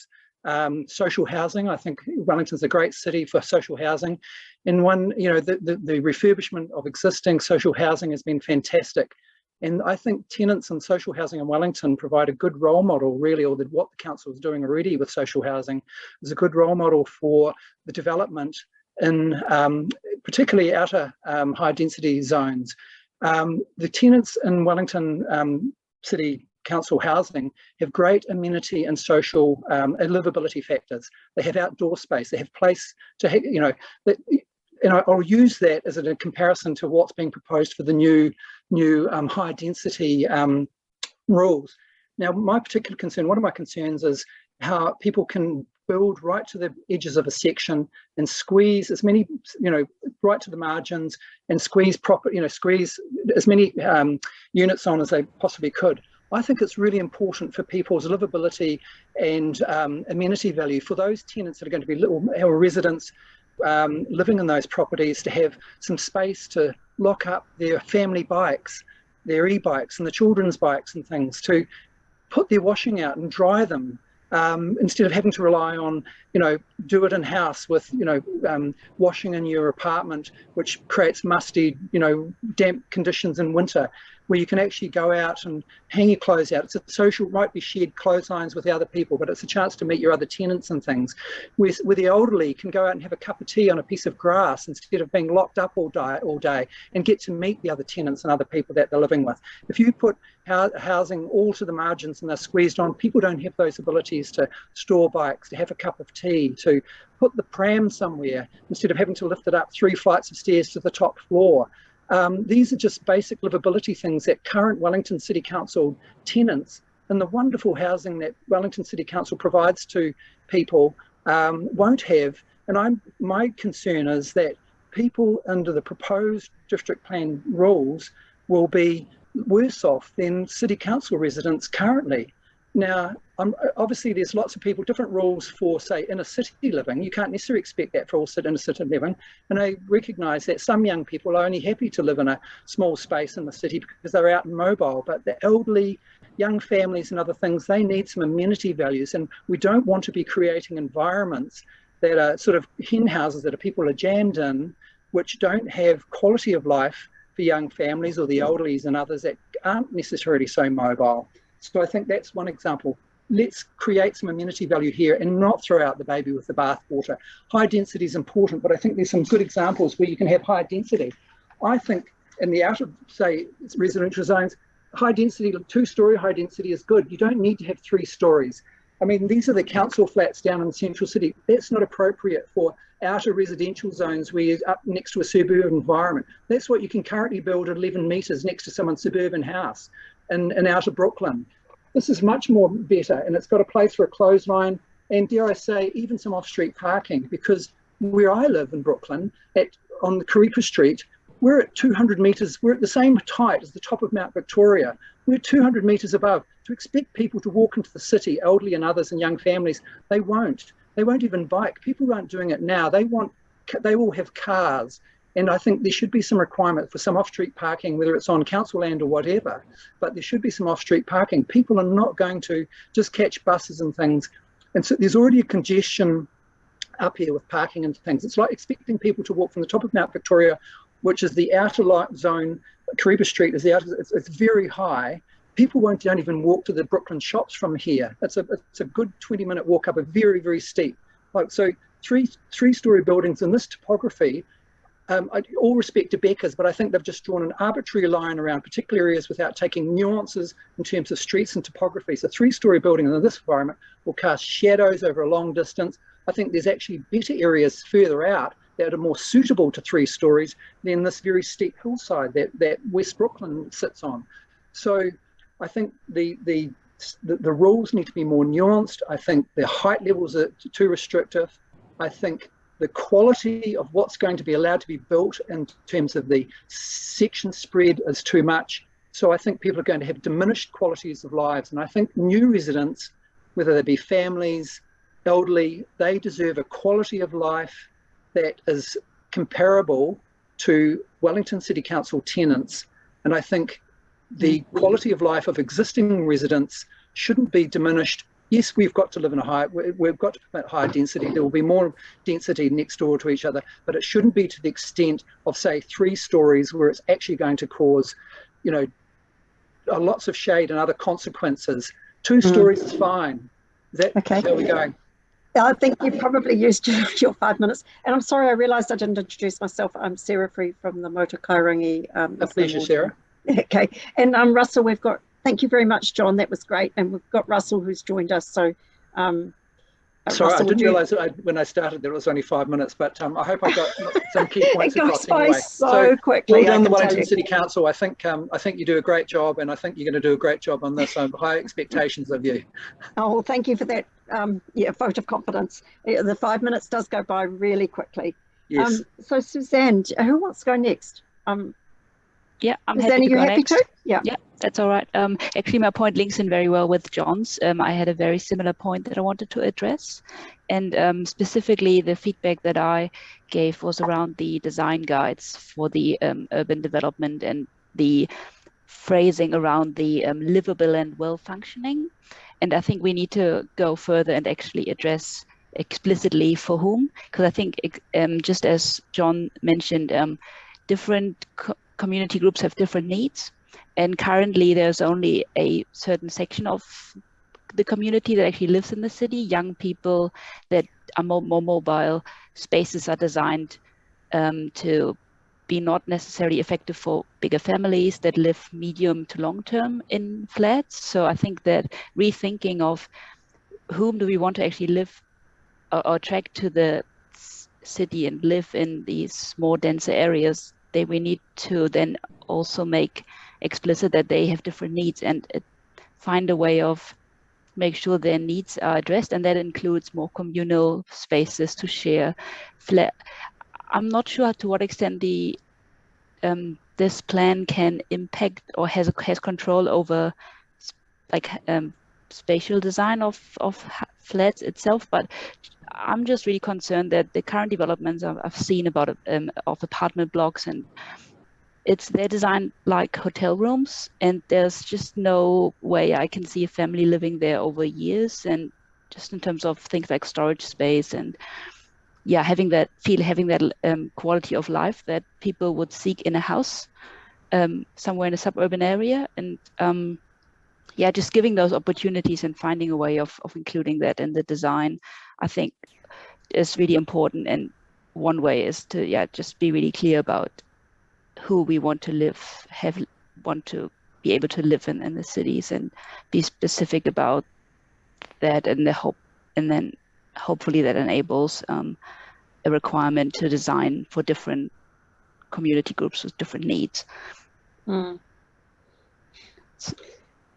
social housing. I think Wellington's a great city for social housing. And the refurbishment of existing social housing has been fantastic. And I think tenants and social housing in Wellington provide a good role model, really, or what the council is doing already with social housing is a good role model for the development in particularly outer high density zones. The tenants in Wellington City Council housing have great amenity and social and livability factors. They have outdoor space, they have place to, and I'll use that as a comparison to what's being proposed for the new high density rules. Now, my particular concern, one of my concerns is how people can build right to the edges of a section and squeeze as many, right to the margins and squeeze squeeze as many units on as they possibly could. I think it's really important for people's livability and amenity value for those tenants that are going to be or residents living in those properties to have some space to lock up their family bikes, their e-bikes and the children's bikes and things, to put their washing out and dry them instead of having to rely on, do it in-house with, washing in your apartment, which creates musty, damp conditions in winter, where you can actually go out and hang your clothes out. It's a social, might be shared clotheslines with the other people, but it's a chance to meet your other tenants and things. Where the elderly can go out and have a cup of tea on a piece of grass instead of being locked up all day and get to meet the other tenants and other people that they're living with. If you put housing all to the margins and they're squeezed on, people don't have those abilities to store bikes, to have a cup of tea, to put the pram somewhere instead of having to lift it up 3 flights of stairs to the top floor. These are just basic livability things that current Wellington City Council tenants and the wonderful housing that Wellington City Council provides to people won't have. And my concern is that people under the proposed district plan rules will be worse off than City Council residents currently. Now, obviously there's lots of people, different rules for, say, inner city living. You can't necessarily expect that for all inner city living. And I recognise that some young people are only happy to live in a small space in the city because they're out and mobile. But the elderly, young families and other things, they need some amenity values. And we don't want to be creating environments that are sort of hen houses that people are jammed in, which don't have quality of life for young families or the elderlies and others that aren't necessarily so mobile. So I think that's one example. Let's create some amenity value here and not throw out the baby with the bathwater. High density is important, but I think there's some good examples where you can have high density. I think in the outer, say, residential zones, high density, 2-story high density is good. You don't need to have 3 stories. I mean, these are the council flats down in the central city. That's not appropriate for outer residential zones where you're up next to a suburban environment. That's what you can currently build at 11 metres next to someone's suburban house in outer Brooklyn. This is much more better, and it's got a place for a clothesline and, dare I say, even some off-street parking, because where I live in Brooklyn, on the Karipa Street, we're at 200 metres, we're at the same height as the top of Mount Victoria. We're 200 metres above. To expect people to walk into the city, elderly and others and young families, they won't. They won't even bike. People aren't doing it now. They all have cars. And I think there should be some requirement for some off-street parking, whether it's on council land or whatever, but there should be some off-street parking. People are not going to just catch buses and things. And so there's already a congestion up here with parking and things. It's like expecting people to walk from the top of Mount Victoria, which is the outer light zone. Karipa Street is the outer, it's very high. People don't even walk to the Brooklyn shops from here. It's a good 20-minute walk up a very, very steep. So three-story buildings in this topography, all respect to Becca's, but I think they've just drawn an arbitrary line around particular areas without taking nuances in terms of streets and topography. So 3-story building in this environment will cast shadows over a long distance. I think there's actually better areas further out that are more suitable to 3 stories than this very steep hillside that West Brooklyn sits on. So I think the rules need to be more nuanced. I think the height levels are too restrictive. I think the quality of what's going to be allowed to be built in terms of the section spread is too much. So I think people are going to have diminished qualities of lives. And I think new residents, whether they be families, elderly, they deserve a quality of life that is comparable to Wellington City Council tenants. And I think the quality of life of existing residents shouldn't be diminished. Yes, we've got to live in we've got to permit higher density. There will be more density next door to each other, but it shouldn't be to the extent of, say, 3 stories where it's actually going to cause, lots of shade and other consequences. 2 stories is fine. Okay. There we go. I think you've probably used your 5 minutes. And I'm sorry, I realised I didn't introduce myself. I'm Sarah Free from the Motu Kairangi. A pleasure, Sarah. Okay. And Russell, thank you very much, John. That was great. And we've got Russell who's joined us. So, sorry, Russell, I didn't realise when I started there was only 5 minutes, but I hope I got some key points across anyway. So quickly. Well done, the Wellington City Council. I think you do a great job, and I think you're going to do a great job on this. I have high expectations of you. Oh, well, thank you for that. Vote of confidence. The 5 minutes does go by really quickly. Yes. So Suzanne, who wants to go next? Yeah, I'm Suzanne, happy to are you go happy next. to? Yeah. Yeah, that's all right. Actually, my point links in very well with John's. I had a very similar point that I wanted to address. And specifically, the feedback that I gave was around the design guides for the urban development and the phrasing around the livable and well-functioning. And I think we need to go further and actually address explicitly for whom, because I think just as John mentioned, different community groups have different needs, and currently there's only a certain section of the community that actually lives in the city. Young people that are more mobile. Spaces are designed to be not necessarily effective for bigger families that live medium to long term in flats. So I think that rethinking of whom do we want to actually live or attract to the city and live in these more denser areas, that we need to then also make explicit that they have different needs and find a way of make sure their needs are addressed, and that includes more communal spaces to share. I'm not sure to what extent the this plan can impact or has control over spatial design of flats itself, but I'm just really concerned that the current developments I've seen about of apartment blocks, and they're designed like hotel rooms, and there's just no way I can see a family living there over years. And just in terms of things like storage space and having that quality of life that people would seek in a house somewhere in a suburban area. And just giving those opportunities and finding a way of including that in the design, I think is really important. And one way is to just be really clear about who we want to want to be able to live in the cities, and be specific about that, and then hopefully that enables a requirement to design for different community groups with different needs.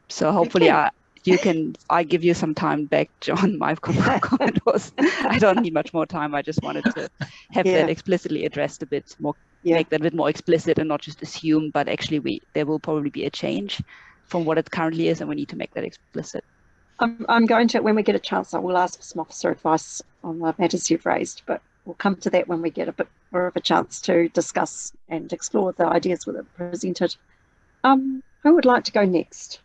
So hopefully I give you some time back, John. My comment was I don't need much more time. I just wanted to have that explicitly addressed a bit more, make that a bit more explicit, and not just assume, but actually there will probably be a change from what it currently is, and we need to make that explicit. I'm going to, when we get a chance, I will ask for some officer advice on the matters you've raised, but we'll come to that when we get a bit more of a chance to discuss and explore the ideas that are presented. Who would like to go next?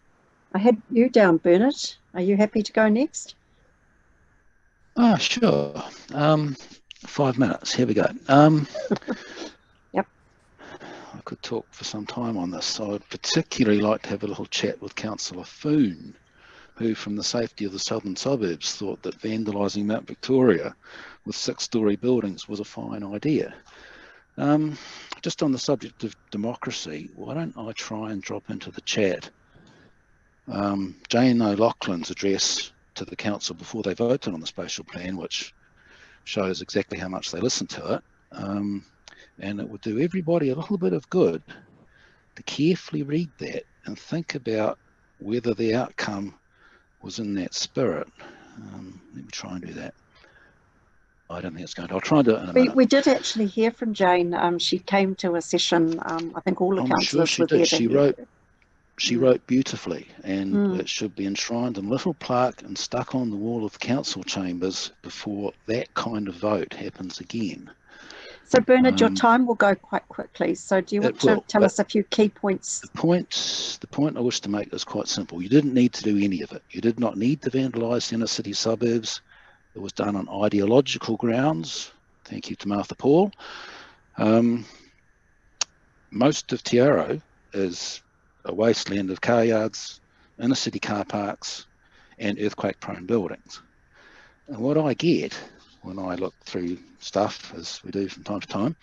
I had you down, Bernard. Are you happy to go next? Sure. 5 minutes. Here we go. Yep. I could talk for some time on this. So I'd particularly like to have a little chat with Councillor Foon, who, from the safety of the southern suburbs, thought that vandalising Mount Victoria with 6-storey buildings was a fine idea. Just on the subject of democracy, why don't I try and drop into the chat Jane O'Loughlin's address to the council before they voted on the spatial plan, which shows exactly how much they listened to it. And it would do everybody a little bit of good to carefully read that and think about whether the outcome was in that spirit. Let me try and do that. I don't think it's going to. I'll try and do it in a minute. We did actually hear from Jane. She came to a session. I think all the councillors sure were there. She wrote beautifully, and it should be enshrined in a little plaque and stuck on the wall of the council chambers before that kind of vote happens again. So Bernard, your time will go quite quickly. So do you want to tell us a few key points? The point I wish to make is quite simple. You didn't need to do any of it. You did not need to vandalise the inner city suburbs. It was done on ideological grounds. Thank you to Martha Paul. Most of Te Aro is a wasteland of car yards, inner city car parks, and earthquake-prone buildings. And what I get when I look through stuff, as we do from time to time,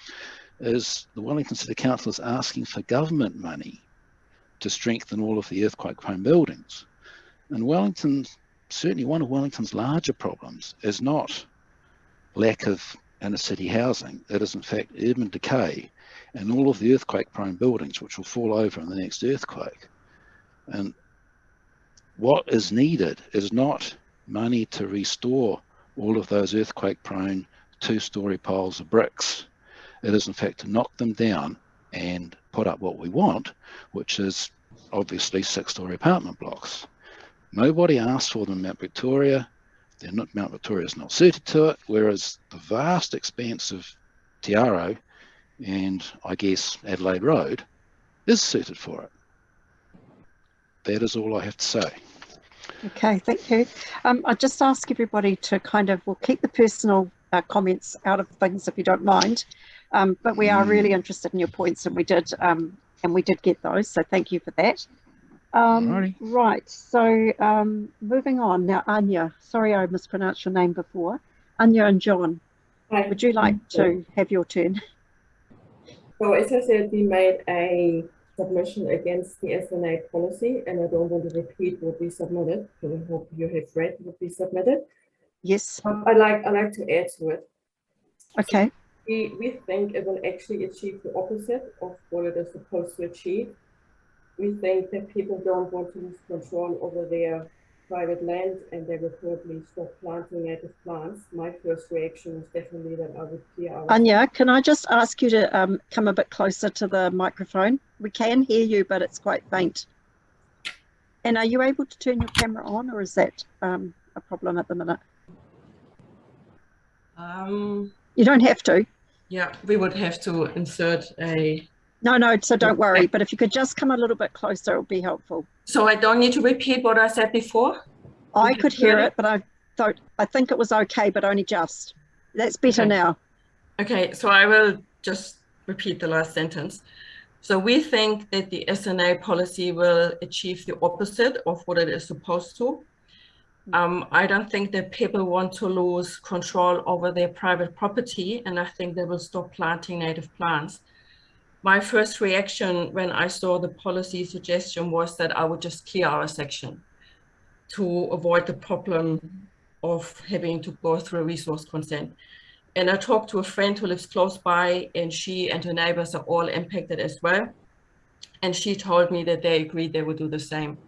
is the Wellington City Council is asking for government money to strengthen all of the earthquake-prone buildings. And Wellington, certainly one of Wellington's larger problems is not lack of inner city housing. It is in fact urban decay and all of the earthquake-prone buildings which will fall over in the next earthquake. And what is needed is not money to restore all of those earthquake-prone 2-storey piles of bricks. It is in fact to knock them down and put up what we want, which is obviously 6-storey apartment blocks. Nobody asked for them in Mount Victoria. Mount Victoria is not suited to it, whereas the vast expanse of Te Aro and I guess Adelaide Road is suited for it. That is all I have to say. Okay, thank you. I just ask everybody to we'll keep the personal comments out of things if you don't mind, but we are really interested in your points, and we did get those, so thank you for that. Right, so moving on now, Āmua, sorry I mispronounced your name before. Āmua and John, would you like to have your turn? So as I said, we made a submission against the SNA policy, and I don't want to repeat what we submitted, so I hope you have read what we submitted. Yes. I like to add to it. Okay. We think it will actually achieve the opposite of what it is supposed to achieve. We think that people don't want to lose control over their private land, and they will probably stop planting native plants. My first reaction was definitely that I would clear out. Āmua, can I just ask you to come a bit closer to the microphone? We can hear you, but it's quite faint. And are you able to turn your camera on, or is that a problem at the minute? You don't have to. Yeah, we would have to insert a... No, so don't worry. But if you could just come a little bit closer, it would be helpful. So I don't need to repeat what I said before? I could hear it, but I think it was okay, but only just. That's better now. Okay, so I will just repeat the last sentence. So we think that the SNA policy will achieve the opposite of what it is supposed to. I don't think that people want to lose control over their private property, and I think they will stop planting native plants. My first reaction when I saw the policy suggestion was that I would just clear our section to avoid the problem of having to go through a resource consent. And I talked to a friend who lives close by, and she and her neighbors are all impacted as well. And she told me that they agreed they would do the same.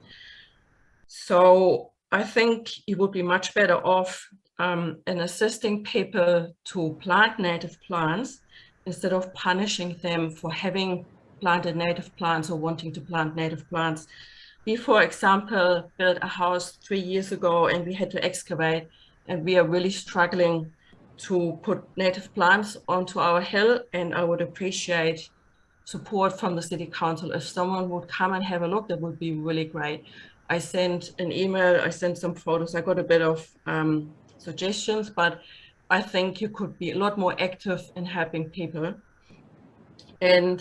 So I think it would be much better off in assisting people to plant native plants instead of punishing them for having planted native plants or wanting to plant native plants. We, for example, built a house 3 years ago and we had to excavate, and we are really struggling to put native plants onto our hill, and I would appreciate support from the City Council. If someone would come and have a look, that would be really great. I sent an email, I sent some photos, I got a bit of suggestions, but I think you could be a lot more active in helping people. And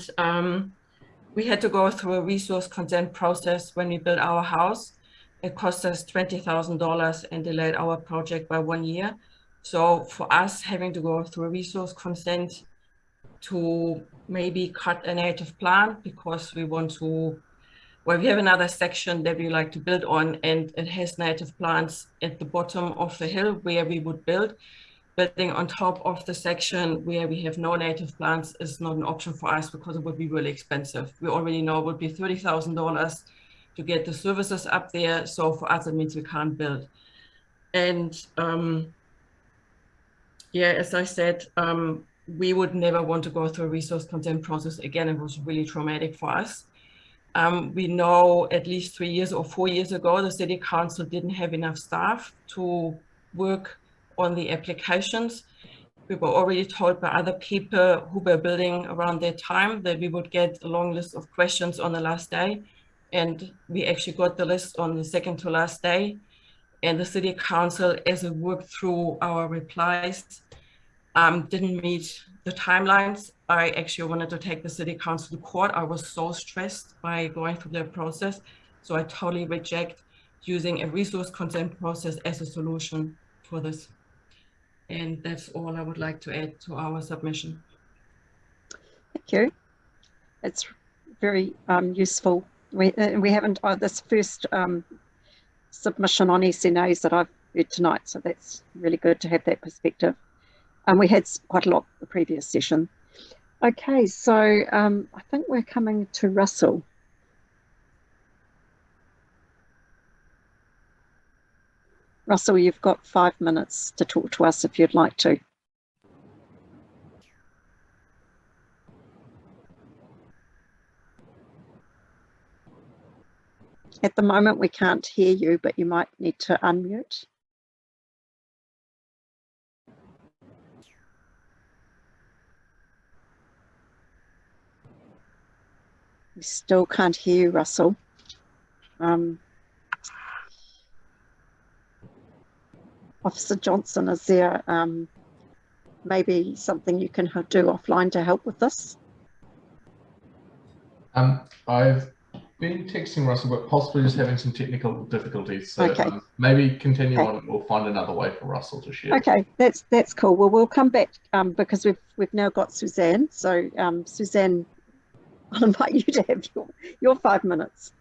we had to go through a resource consent process when we built our house. It cost us $20,000 and delayed our project by 1 year. So for us having to go through a resource consent to maybe cut a native plant because we want to, well, we have another section that we like to build on, and it has native plants at the bottom of the hill where we would build. Building on top of the section where we have no native plants is not an option for us because it would be really expensive. We already know it would be $30,000 to get the services up there. So for us, it means we can't build. And yeah, as I said, we would never want to go through a resource consent process again. It was really traumatic for us. We know at least 3 years or 4 years ago, the City Council didn't have enough staff to work on the applications. We were already told by other people who were building around that time that we would get a long list of questions on the last day. And we actually got the list on the second to last day. And the City Council, as it worked through our replies, didn't meet the timelines. I actually wanted to take the City Council to court. I was so stressed by going through the process. So I totally reject using a resource consent process as a solution for this. And that's all I would like to add to our submission. Thank you. It's very useful. We haven't, this first submission on SNAs that I've heard tonight, so that's really good to have that perspective. We had quite a lot the previous session. Okay, so I think we're coming to Russell. Russell, you've got 5 minutes to talk to us if you'd like to. At the moment, we can't hear you, but you might need to unmute. We still can't hear you, Russell. Officer Johnson, is there maybe something you can do offline to help with this? I've been texting Russell, but possibly just having some technical difficulties. So okay. Maybe continue on and we'll find another way for Russell to share. Okay, that's cool. Well, we'll come back because we've now got Suzanne. So Suzanne, I'll invite you to have your 5 minutes.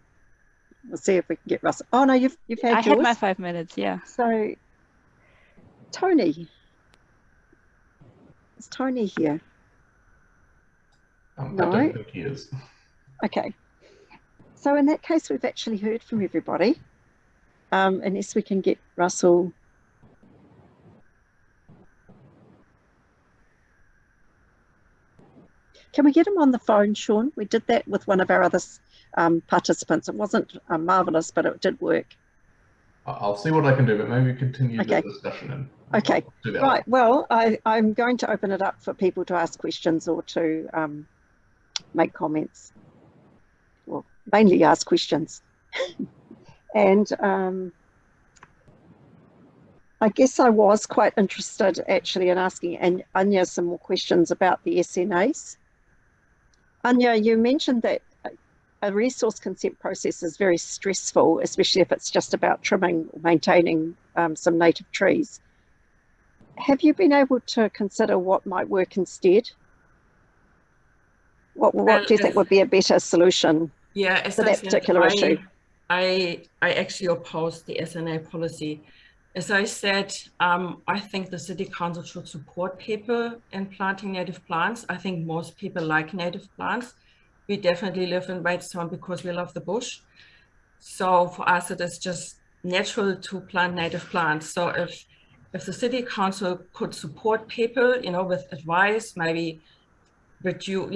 We'll see if we can get Russell. Oh no, you've had yours. I had my 5 minutes, yeah. So Tony, is Tony here? No? I don't think he is. Okay. So in that case, we've actually heard from everybody. Unless we can get Russell. Can we get him on the phone, Sean? We did that with one of our other participants. It wasn't marvelous, but it did work. I'll see what I can do, but maybe continue the discussion. And okay, right. Well, I'm going to open it up for people to ask questions or to make comments. Well, mainly ask questions. And I guess I was quite interested actually in asking Āmua some more questions about the SNAs. Āmua, you mentioned that a resource consent process is very stressful, especially if it's just about trimming or maintaining some native trees. Have you been able to consider what might work instead? What do you think would be a better solution to that particular issue? I actually oppose the SNA policy. As I said, I think the City Council should support people in planting native plants. I think most people like native plants. We definitely live in Waitstown because we love the bush. So for us, it is just natural to plant native plants. So if the City Council could support people, with advice, maybe reduce,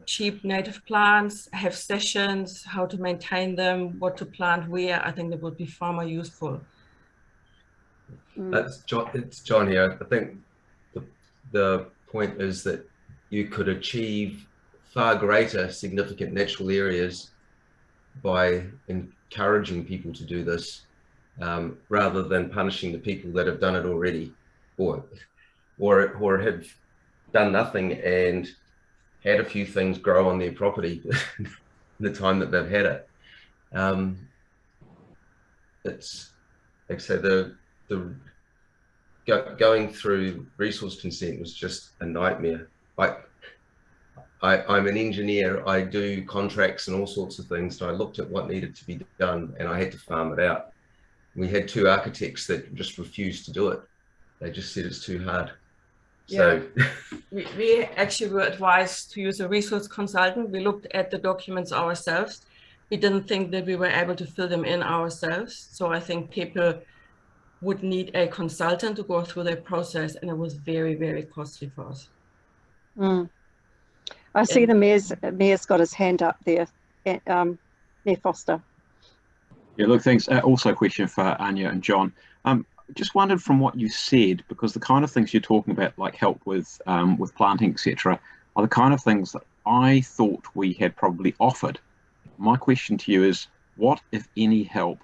cheap native plants, have sessions, how to maintain them, what to plant where, I think that would be far more useful. It's John here. I think the point is that you could achieve far greater significant natural areas by encouraging people to do this, rather than punishing the people that have done it already, or have done nothing and had a few things grow on their property in the time that they've had it. It's like I say, going through resource consent was just a nightmare. I'm an engineer, I do contracts and all sorts of things, so I looked at what needed to be done and I had to farm it out. We had 2 architects that just refused to do it. They just said it's too hard. Yeah. So we actually were advised to use a resource consultant. We looked at the documents ourselves. We didn't think that we were able to fill them in ourselves. So I think people would need a consultant to go through their process, and it was very, very costly for us. I see the mayor's got his hand up there, Mayor Foster. Yeah, look, thanks. Also a question for Āmua and John. Just wondered from what you said, because the kind of things you're talking about, like help with planting, etc., are the kind of things that I thought we had probably offered. My question to you is, what, if any, help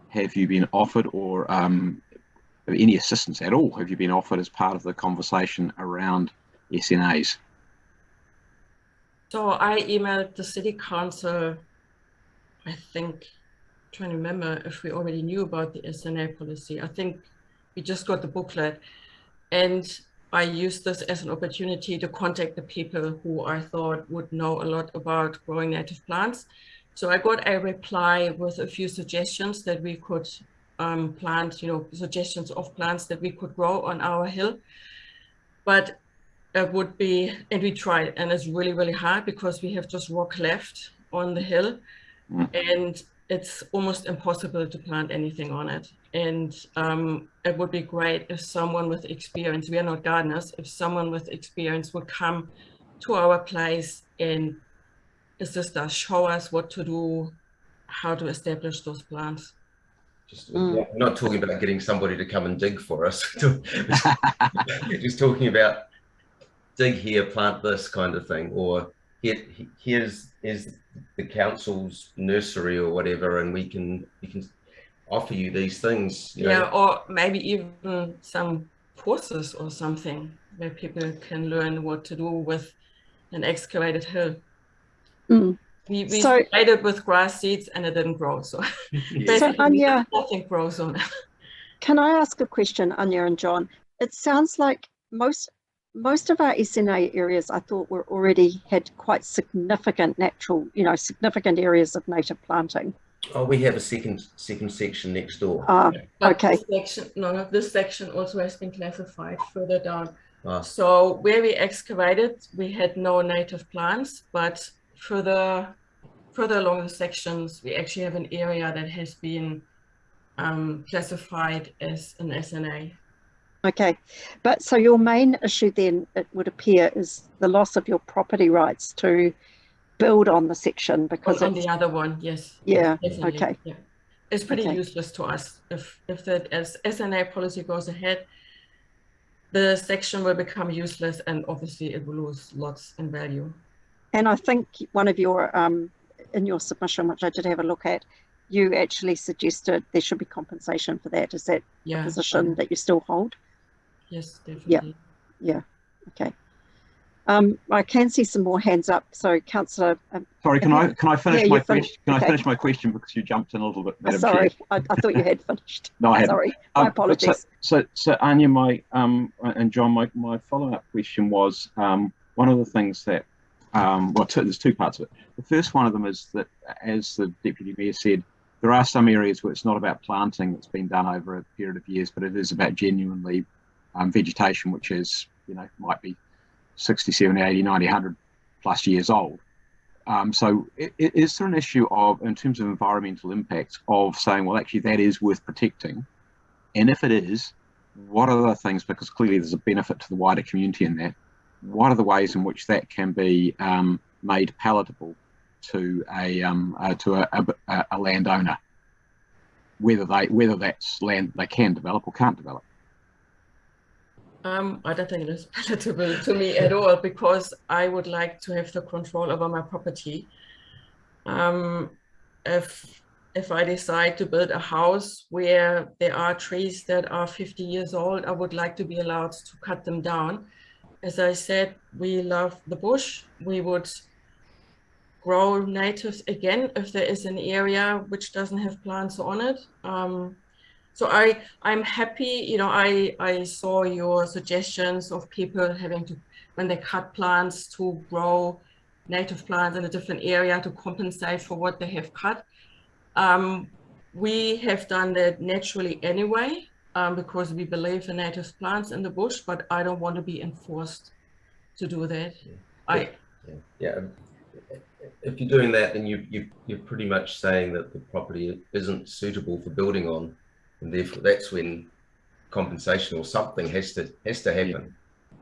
have you been offered, or any assistance at all have you been offered as part of the conversation around SNAs? So I emailed the City Council, I think, trying to remember if we already knew about the SNA policy. I think we just got the booklet, and I used this as an opportunity to contact the people who I thought would know a lot about growing native plants. So I got a reply with a few suggestions that we could plant, suggestions of plants that we could grow on our hill. But it would be, and we tried, and it's really, really hard because we have just rock left on the hill, and it's almost impossible to plant anything on it. And it would be great if someone with experience, we are not gardeners, if someone with experience would come to our place and assist us, show us what to do, how to establish those plants. we're not talking about getting somebody to come and dig for us. Just talking about dig here, plant this kind of thing, or here's the council's nursery or whatever, and we can offer you these things. You know? Or maybe even some courses or something where people can learn what to do with an excavated hill. We sprayed it with grass seeds and it didn't grow. So basically Āmua, nothing grows on it. Can I ask a question, Āmua and John? It sounds like most of our SNA areas, I thought, were already had quite significant natural, significant areas of native planting. Oh, we have a second section next door. Okay. This section also has been classified further down. So where we excavated, we had no native plants, but further along the sections, we actually have an area that has been classified as an SNA. Okay, but so your main issue then, it would appear, is the loss of your property rights to build on the section, because on the other one, yes. Yeah, Definitely. okay. Yeah. It's pretty Okay. useless to us. If the SNA policy goes ahead, the section will become useless, and obviously it will lose lots in value. And I think one of your, in your submission, which I did have a look at, you actually suggested there should be compensation for that. Is that a position that you still hold? Yes, definitely. Yeah. Okay. I can see some more hands up. So, Councillor. Sorry, can I finish my question? Can I Okay. finish my question, because you jumped in a little bit, Madam Sorry, Chair? I thought you had finished. No, I haven't. Sorry, my apologies. So Āmua, and John, my follow-up question was, one of the things that, there's two parts of it. The first one of them is that, as the Deputy Mayor said, there are some areas where it's not about planting that's been done over a period of years, but it is about genuinely vegetation, which is, might be 60, 70, 80, 90, 100 plus years old. So is there an issue of, in terms of environmental impact, of saying, well, actually that is worth protecting? And if it is, what are the things, because clearly there's a benefit to the wider community in that, what are the ways in which that can be made palatable to a landowner, whether that's land they can develop or can't develop? I don't think it is palatable to me at all, because I would like to have the control over my property. If I decide to build a house where there are trees that are 50 years old, I would like to be allowed to cut them down. As I said, we love the bush. We would grow natives again if there is an area which doesn't have plants on it. So I'm happy, I saw your suggestions of people having to, when they cut plants, to grow native plants in a different area to compensate for what they have cut. We have done that naturally anyway, because we believe in native plants in the bush, but I don't want to be enforced to do that. Yeah. If you're doing that, then you're pretty much saying that the property isn't suitable for building on, and therefore that's when compensation or something has to happen.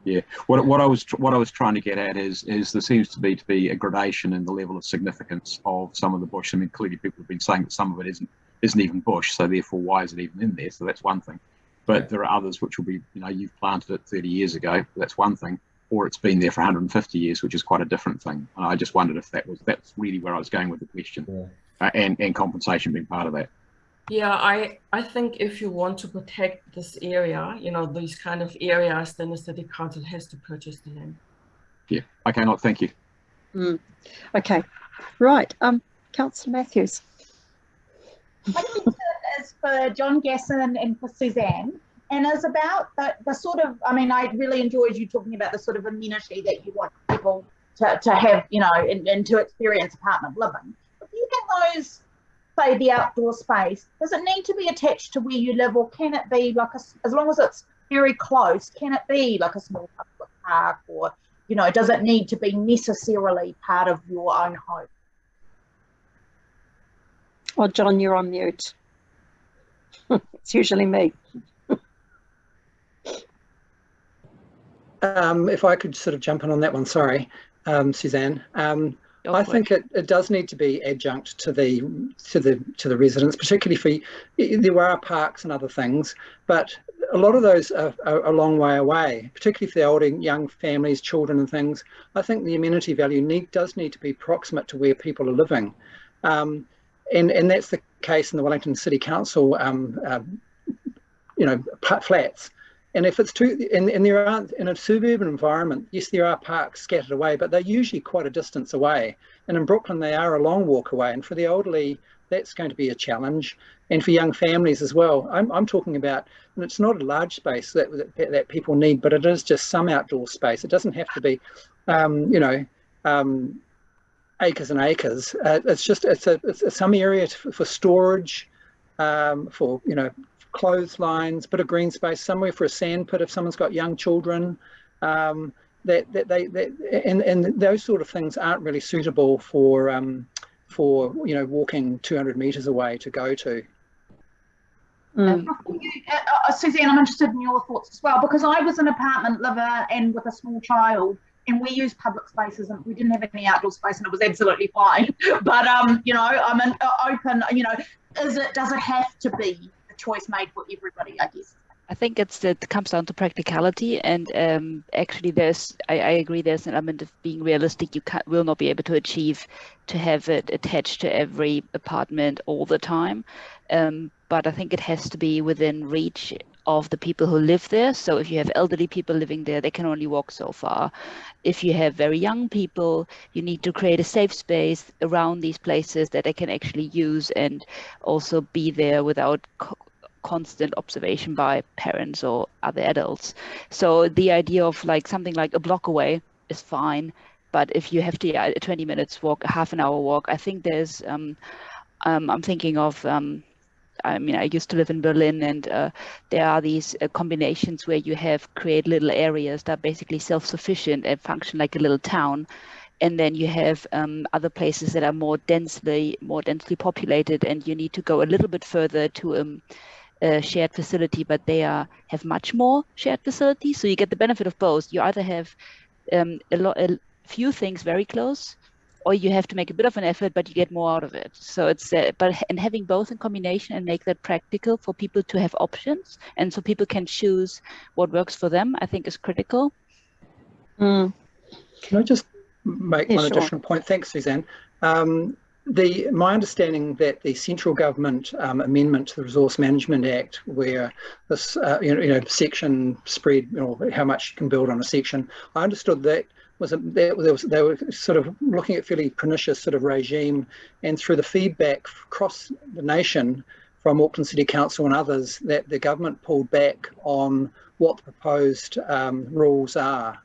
Yeah. What I was trying to get at is there seems to be a gradation in the level of significance of some of the bush. I mean, clearly people have been saying that some of it isn't even bush, so therefore why is it even in there? So that's one thing. But there are others which will be, you've planted it 30 years ago, that's one thing, or it's been there for 150 years, which is quite a different thing. And I just wondered if that's really where I was going with the question, and compensation being part of that. Yeah, I think if you want to protect this area, these kind of areas, then the city council has to purchase the land. Yeah. Okay. No, thank you. Okay. Right. Councillor Matthews. My question is for John Gasson and for Suzanne, and is about the sort of, I really enjoyed you talking about the sort of amenity that you want people to have, and to experience apartment living. But do you think those, say the outdoor space, does it need to be attached to where you live, or can it be like as long as it's very close, can it be like a small public park, or does it need to be necessarily part of your own home? Oh, John, you're on mute. It's usually me. If I could sort of jump in on that one, sorry, Suzanne. I think it does need to be adjunct to the residents, particularly for, there are parks and other things, but a lot of those are a long way away, particularly for the older young families, children and things. I think the amenity value does need to be proximate to where people are living. And that's the case in the Wellington City Council, flats. And if it's and there aren't, in a suburban environment, yes, there are parks scattered away, but they're usually quite a distance away. And in Brooklyn, they are a long walk away. And for the elderly, that's going to be a challenge. And for young families as well. I'm talking about, and it's not a large space that people need, but it is just some outdoor space. It doesn't have to be, acres and acres. It's some area for storage, for, clotheslines, bit of green space, somewhere for a sand pit if someone's got young children, and those sort of things aren't really suitable for walking 200 meters away to go to. Suzanne, I'm interested in your thoughts as well, because I was an apartment liver and with a small child, and we used public spaces, and we didn't have any outdoor space, and it was absolutely fine. But you know, I'm open. You know, does it have to be a choice made for everybody? I guess. I think it comes down to practicality, and actually I agree there's an element of being realistic. You will not be able to achieve to have it attached to every apartment all the time, but I think it has to be within reach of the people who live there. So if you have elderly people living there, they can only walk so far. If you have very young people, you need to create a safe space around these places that they can actually use and also be there without constant observation by parents or other adults. So the idea of like something like a block away is fine, but if you have to 20 minutes walk, a half an hour walk, I think there's I'm thinking of I mean, I used to live in Berlin, and there are these combinations where you create little areas that are basically self-sufficient and function like a little town. And then you have other places that are more densely populated, and you need to go a little bit further to a shared facility, but they have much more shared facilities. So you get the benefit of both. You either have a few things very close, or you have to make a bit of an effort, but you get more out of it. So it's and having both in combination and make that practical for people to have options, and so people can choose what works for them, I think is critical. Can I just make one additional point? Thanks, Suzanne. My understanding that the central government amendment to the Resource Management Act, where this section spread, how much you can build on a section, I understood that they were sort of looking at fairly pernicious sort of regime, and through the feedback across the nation from Auckland City Council and others, that the government pulled back on what the proposed rules are.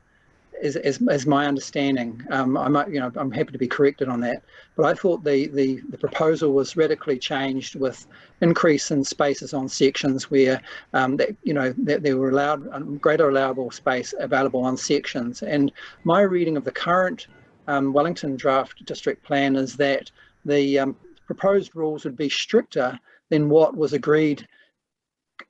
Is my understanding. I'm happy to be corrected on that, but I thought the proposal was radically changed with increase in spaces on sections where that there were allowed greater allowable space available on sections. And my reading of the current Wellington draft district plan is that the proposed rules would be stricter than what was agreed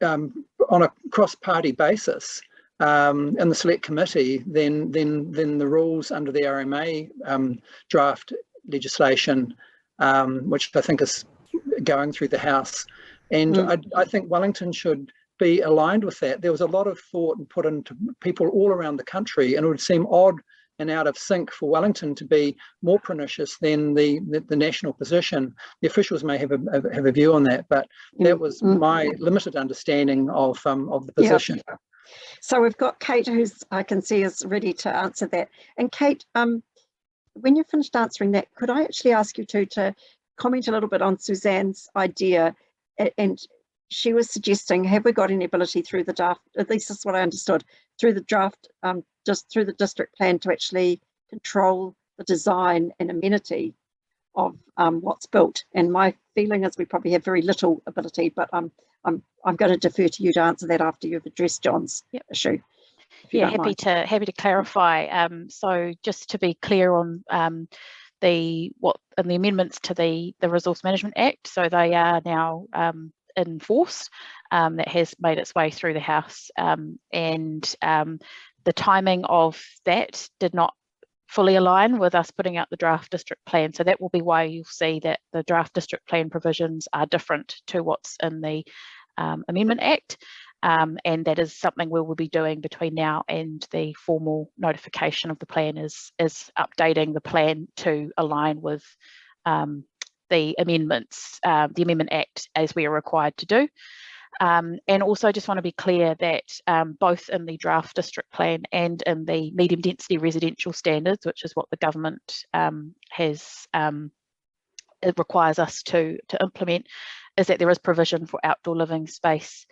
on a cross-party basis in the select committee than the rules under the RMA draft legislation, which I think is going through the House. And I think Wellington should be aligned with that. There was a lot of thought put into people all around the country, and it would seem odd and out of sync for Wellington to be more pernicious than the national position. The officials may have a view on that, but that was my limited understanding of the position. Yeah. So we've got Kate, who's I can see is ready to answer that. And Kate, when you're finished answering that, could I actually ask you to comment a little bit on Suzanne's idea? And she was suggesting, have we got any ability through the draft, at least that's what I understood, through the draft, just through the district plan to actually control the design and amenity of what's built? And my feeling is we probably have very little ability, but I'm going to defer to you to answer that after you've addressed John's issue. Yeah, happy to clarify. So just to be clear on the amendments to the Resource Management Act, so they are now in force. That has made its way through the House, and the timing of that did not fully align with us putting out the draft district plan. So that will be why you'll see that the draft district plan provisions are different to what's in the Amendment Act. And that is something we will be doing between now and the formal notification of the plan, is updating the plan to align with the amendments, the Amendment Act, as we are required to do. And also just want to be clear that both in the draft district plan and in the medium density residential standards, which is what the government it requires us to implement, is that there is provision for outdoor living space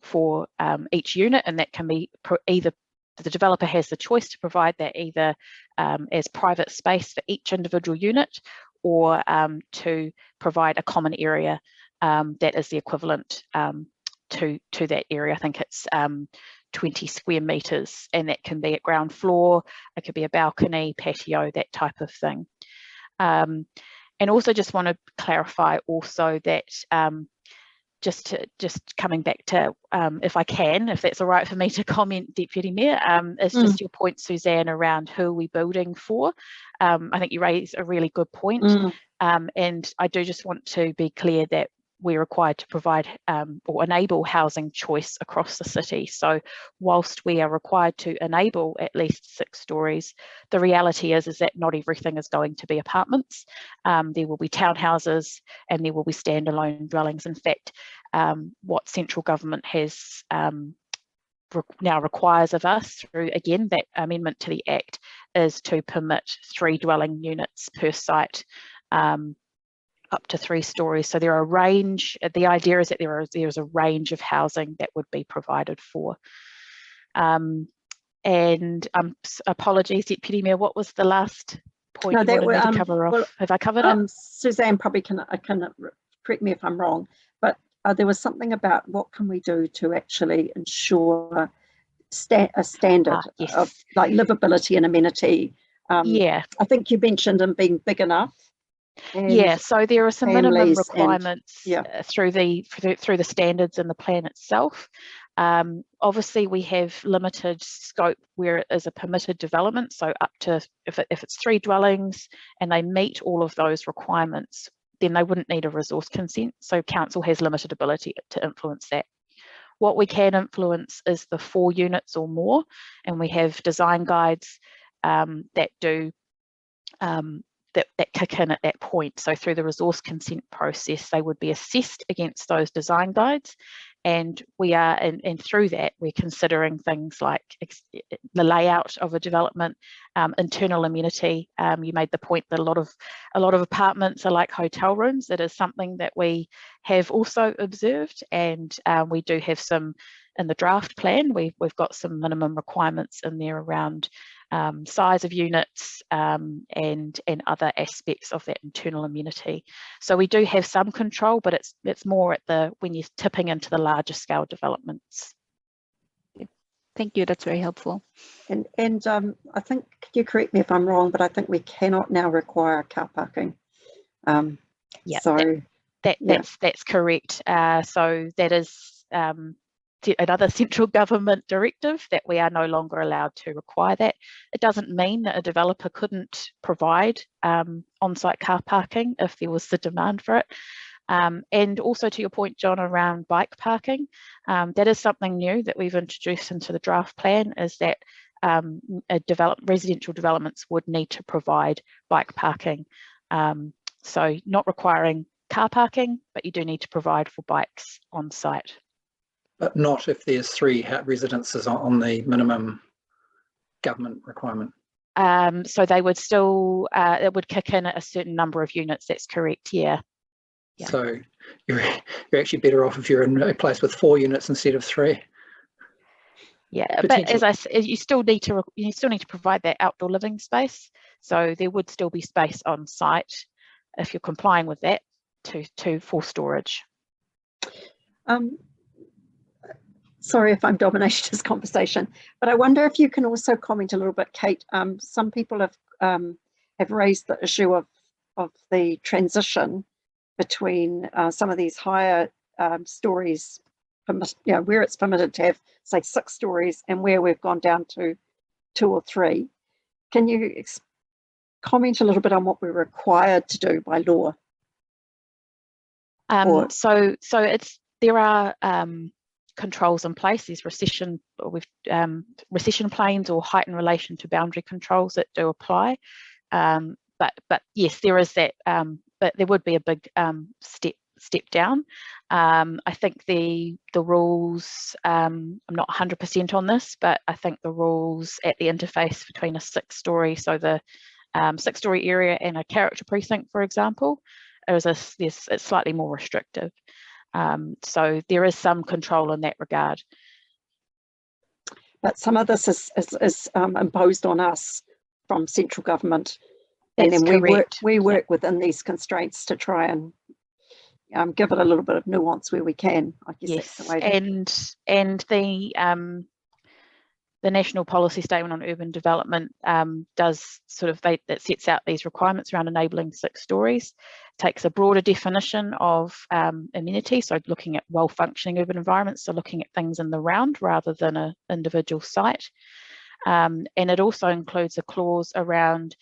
for each unit, and that can be either the developer has the choice to provide that either as private space for each individual unit, or to provide a common area that is the equivalent to that area. I think it's 20 square meters, and that can be at ground floor, it could be a balcony, patio, that type of thing. And also just want to clarify also that just coming back to, if I can, if that's all right for me to comment, Deputy Mayor, it's just your point, Suzanne, around who are we building for. I think you raised a really good point, and I do just want to be clear that we're required to provide or enable housing choice across the city. So whilst we are required to enable at least 6 stories, the reality is that not everything is going to be apartments. There will be townhouses and there will be standalone dwellings. In fact, what central government has now requires of us through, again, that amendment to the Act, is to permit 3 dwelling units per site, up to 3 stories. So there are a range. The idea is that there's a range of housing that would be provided for. And apologies, Deputy Mayor, what was the last point you wanted me to cover off? Well, have I covered it? Suzanne probably can correct me if I'm wrong, but there was something about what can we do to actually ensure a standard yes. of like livability and amenity. Yeah, I think you mentioned them being big enough. Yeah, so there are some minimum requirements and, through the standards in the plan itself. Obviously, we have limited scope where it is a permitted development. So up to, if it's 3 dwellings and they meet all of those requirements, then they wouldn't need a resource consent. So council has limited ability to influence that. What we can influence is the 4 units or more, and we have design guides that do that kick in at that point. So through the resource consent process, they would be assessed against those design guides, and we are, and through that, we're considering things like the layout of a development, internal amenity. You made the point that a lot of apartments are like hotel rooms. That is something that we have also observed, and we do have some in the draft plan. We've got some minimum requirements in there around size of units and other aspects of that internal amenity. So we do have some control, but it's more at when you're tipping into the larger scale developments. Thank you, that's very helpful. And I think, you correct me if I'm wrong, but I think we cannot now require car parking. Yeah, so that's correct. So that is another central government directive that we are no longer allowed to require that. It doesn't mean that a developer couldn't provide on-site car parking if there was the demand for it. And also to your point, John, around bike parking, that is something new that we've introduced into the draft plan, is that residential developments would need to provide bike parking. So not requiring car parking, but you do need to provide for bikes on site. But not if there's 3 residences on the minimum government requirement. So they would still, it would kick in at a certain number of units, that's correct, yeah. So you're actually better off if you're in a place with 4 units instead of 3. Yeah, but as I said, you still need to provide that outdoor living space. So there would still be space on site if you're complying with that for storage. Sorry if I'm dominating this conversation, but I wonder if you can also comment a little bit, Kate. Some people have raised the issue of the transition between some of these higher stories, where it's permitted to have, say, 6 stories, and where we've gone down to 2 or 3. Can you comment a little bit on what we're required to do by law? So there are controls in place. There's recession planes or height in relation to boundary controls that do apply. But yes, there is that. But there would be a big step down. I think the rules. I'm not 100% on this, but I think the rules at the interface between a 6-story, so the 6-story area, and a character precinct, for example, it's slightly more restrictive. So there is some control in that regard. But some of this is imposed on us from central government, and then we work within these constraints to try and give it a little bit of nuance where we can. I guess yes, that's the way. and the the National Policy Statement on Urban Development does sort of, that sets out these requirements around enabling 6 stories, takes a broader definition of amenity, so looking at well-functioning urban environments, so looking at things in the round rather than an individual site. And it also includes a clause around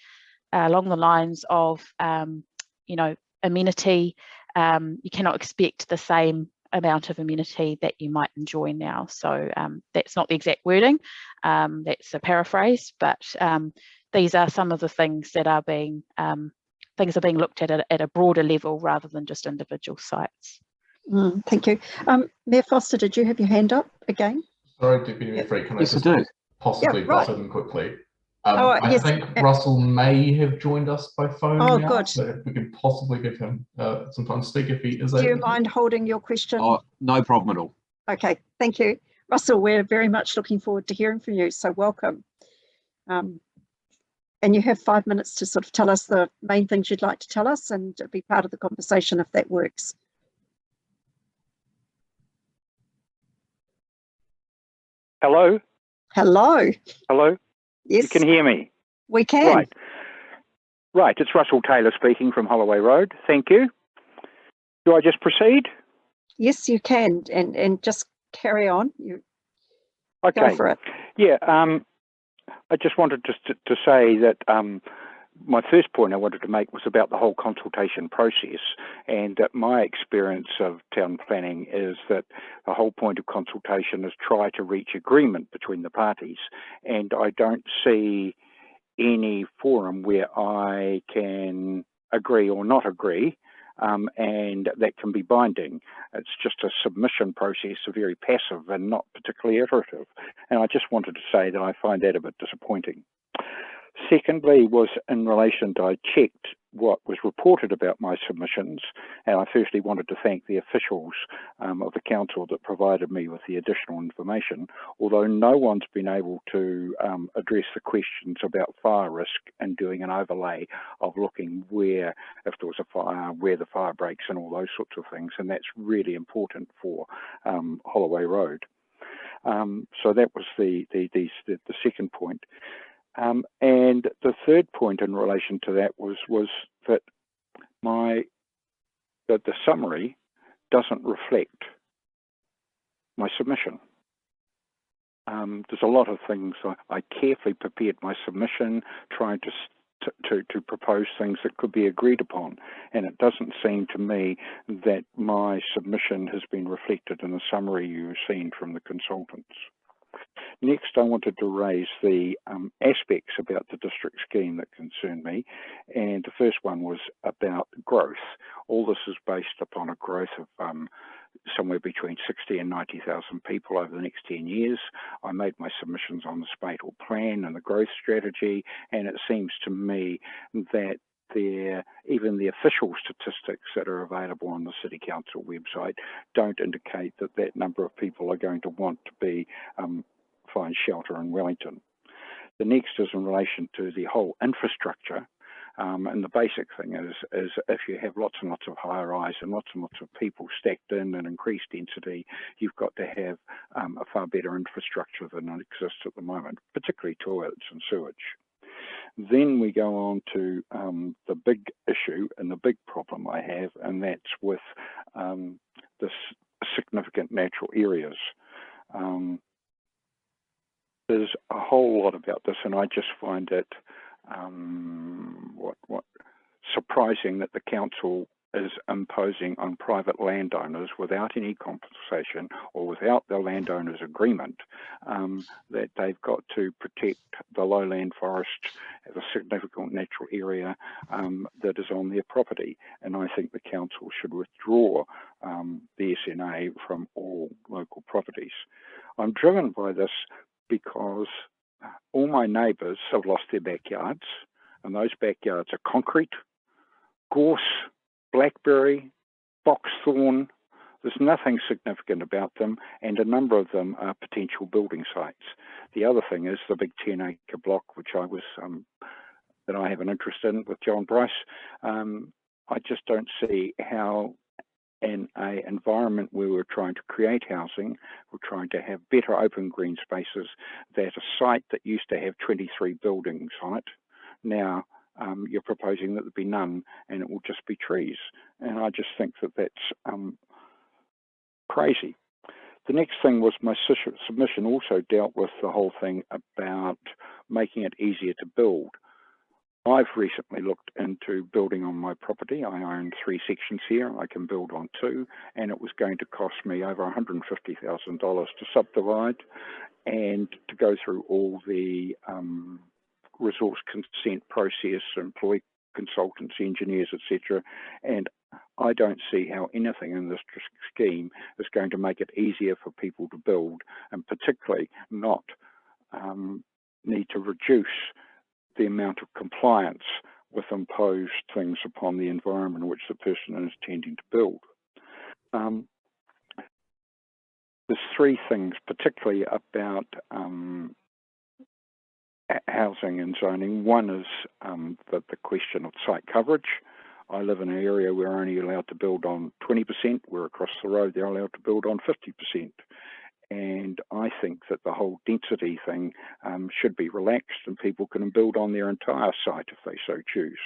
along the lines of, you know, amenity. You cannot expect the same amount of amenity that you might enjoy now. So that's not the exact wording, that's a paraphrase, but these are some of the things that are being looked at a broader level rather than just individual sites. Thank you. Mayor Foster, did you have your hand up again? Sorry, Deputy Mayor Freak, can I just possibly butt in quickly? I think Russell may have joined us by phone now, good. so if we could possibly give him some time to speak if he is able. Do you mind holding your question? Oh, no problem at all. Okay, thank you. Russell, we're very much looking forward to hearing from you, so welcome. And you have 5 minutes to sort of tell us the main things you'd like to tell us and be part of the conversation if that works. Hello? Hello? Hello? Yes. You can hear me? We can. Right, it's Russell Taylor speaking from Holloway Road. Thank you. Do I just proceed? Yes, you can, and just carry on. You okay. Go for it. Yeah, I just wanted to say that my first point I wanted to make was about the whole consultation process, and that my experience of town planning is that the whole point of consultation is try to reach agreement between the parties, and I don't see any forum where I can agree or not agree, and that can be binding. It's just a submission process, very passive and not particularly iterative, and I just wanted to say that I find that a bit disappointing. Secondly was in relation to, I checked what was reported about my submissions, and I firstly wanted to thank the officials of the council that provided me with the additional information, although no one's been able to address the questions about fire risk and doing an overlay of looking where, if there was a fire, where the fire breaks and all those sorts of things, and that's really important for Holloway Road. So that was the second point. And the third point in relation to that was that the summary doesn't reflect my submission. There's a lot of things. I carefully prepared my submission, trying to propose things that could be agreed upon, and it doesn't seem to me that my submission has been reflected in the summary you've seen from the consultants. Next, I wanted to raise the aspects about the district scheme that concern me, and the first one was about growth. All this is based upon a growth of somewhere between 60 and 90,000 people over the next 10 years. I made my submissions on the spatial plan and the growth strategy, and it seems to me that even the official statistics that are available on the City Council website don't indicate that that number of people are going to want to be find shelter in Wellington. The next is in relation to the whole infrastructure, and the basic thing is if you have lots and lots of high-rise and lots of people stacked in and increased density, you've got to have a far better infrastructure than exists at the moment, particularly toilets and sewage. Then we go on to the big issue and the big problem I have, and that's with the significant natural areas. There's a whole lot about this, and I just find it surprising that the council is imposing on private landowners without any compensation or without the landowner's agreement that they've got to protect the lowland forest as a significant natural area that is on their property. And I think the council should withdraw the SNA from all local properties. I'm driven by this because all my neighbours have lost their backyards, and those backyards are concrete, gorse, blackberry, boxthorn. There's nothing significant about them, and a number of them are potential building sites. The other thing is the big 10-acre block, which I was that I have an interest in with John Bryce. I just don't see how in an environment where we're trying to create housing, we're trying to have better open green spaces, that a site that used to have 23 buildings on it, now you're proposing that there be none and it will just be trees. And I just think that that's crazy. The next thing was my submission also dealt with the whole thing about making it easier to build. I've recently looked into building on my property. I own 3 sections here. I can build on 2, and it was going to cost me over $150,000 to subdivide and to go through all the resource consent process, employee consultants, engineers, etc. And I don't see how anything in this scheme is going to make it easier for people to build, and particularly not need to reduce the amount of compliance with imposed things upon the environment in which the person is tending to build. There's 3 things, particularly about housing and zoning. One is the question of site coverage. I live in an area where we're only allowed to build on 20%, where across the road they're allowed to build on 50%. And I think that the whole density thing should be relaxed and people can build on their entire site if they so choose.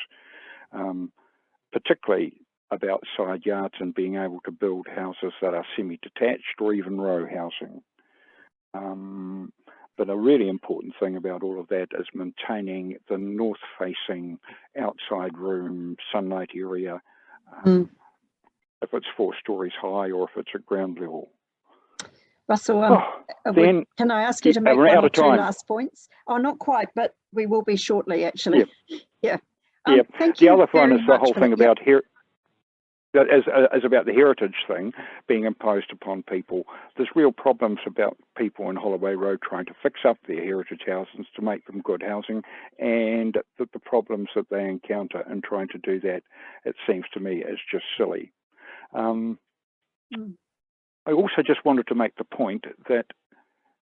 Particularly about side yards and being able to build houses that are semi-detached or even row housing. But a really important thing about all of that is maintaining the north-facing outside room sunlight area, if it's 4 stories high or if it's at ground level. Russell, then, can I ask you to make one or 2 last points? Oh, not quite, but we will be shortly, actually. Yeah. Thank you. The other one is the whole thing about here. As about the heritage thing being imposed upon people. There's real problems about people in Holloway Road trying to fix up their heritage houses to make them good housing, and the problems that they encounter in trying to do that, it seems to me, is just silly. I also just wanted to make the point that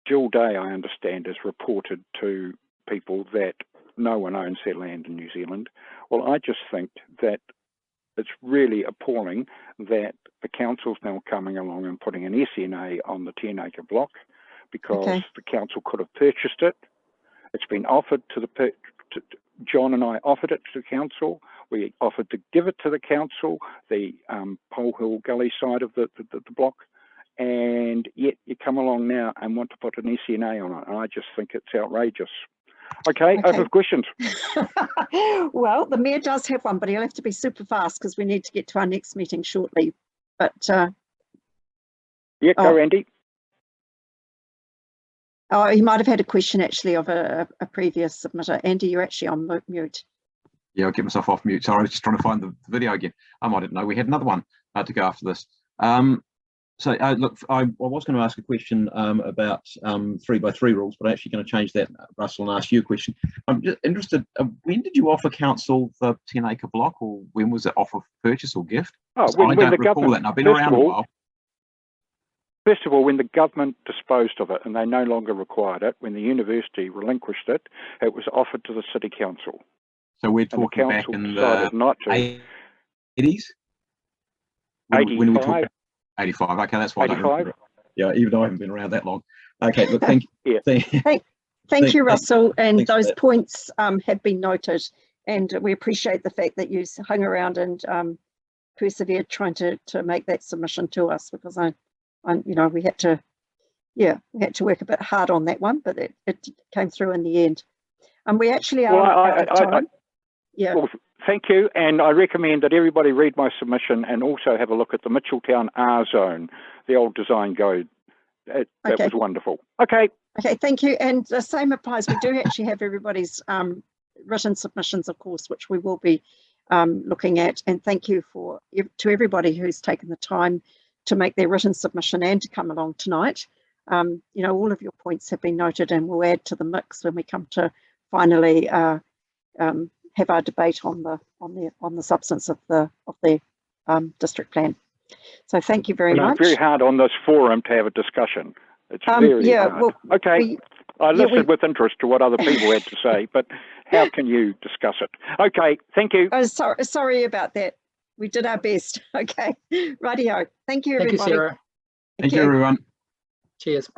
Jill Day, I understand, has reported to people that no one owns their land in New Zealand. Well, I just think that it's really appalling that the council's now coming along and putting an SNA on the 10-acre block, because the council could have purchased it. It's been offered to John and I offered it to the council. We offered to give it to the council, the Pole Hill Gully side of the block, and yet you come along now and want to put an SNA on it. And I just think it's outrageous. Okay, open for questions. Well, the Mayor does have one, but he'll have to be super fast because we need to get to our next meeting shortly. But yeah, go Andy. Oh, he might have had a question actually of a previous submitter. Andy, you're actually on mute. Yeah, I'll get myself off mute. Sorry, I was just trying to find the video again. I didn't know we had another one to go after this. So look, I was going to ask a question about 3x3 rules, but I'm actually going to change that, Russell, and ask you a question. I'm just interested, when did you offer council the 10-acre block, or when was it offer purchase or gift? Oh, I don't recall that, and I've been around a while. First of all, when the government disposed of it and they no longer required it, when the university relinquished it, it was offered to the city council. So we're talking back in the not to. 80s? 85. 85. Okay, that's why I don't remember. Yeah, even though I haven't been around that long. Okay, look, thank you. Thank you, Russell. And those points have been noted, and we appreciate the fact that you hung around and persevered trying to make that submission to us, because we had to work a bit hard on that one, but it came through in the end. And we actually are out of time. Well, thank you, and I recommend that everybody read my submission and also have a look at the Mitchelltown R Zone, the old design guide. That was wonderful. Okay. Okay, thank you. And the same applies. We do actually have everybody's written submissions, of course, which we will be looking at. And thank you to everybody who's taken the time to make their written submission and to come along tonight. All of your points have been noted, and we'll add to the mix when we come to finally have our debate on the substance of the district plan. So thank you very much. It's very hard on this forum to have a discussion. It's very hard. Well, okay, I listened with interest to what other people had to say, but how can you discuss it? Okay, thank you. Sorry about that, We did our best. Okay, rightio. Thank you, everybody. Thank you, Sarah. Thank you, everyone. Cheers.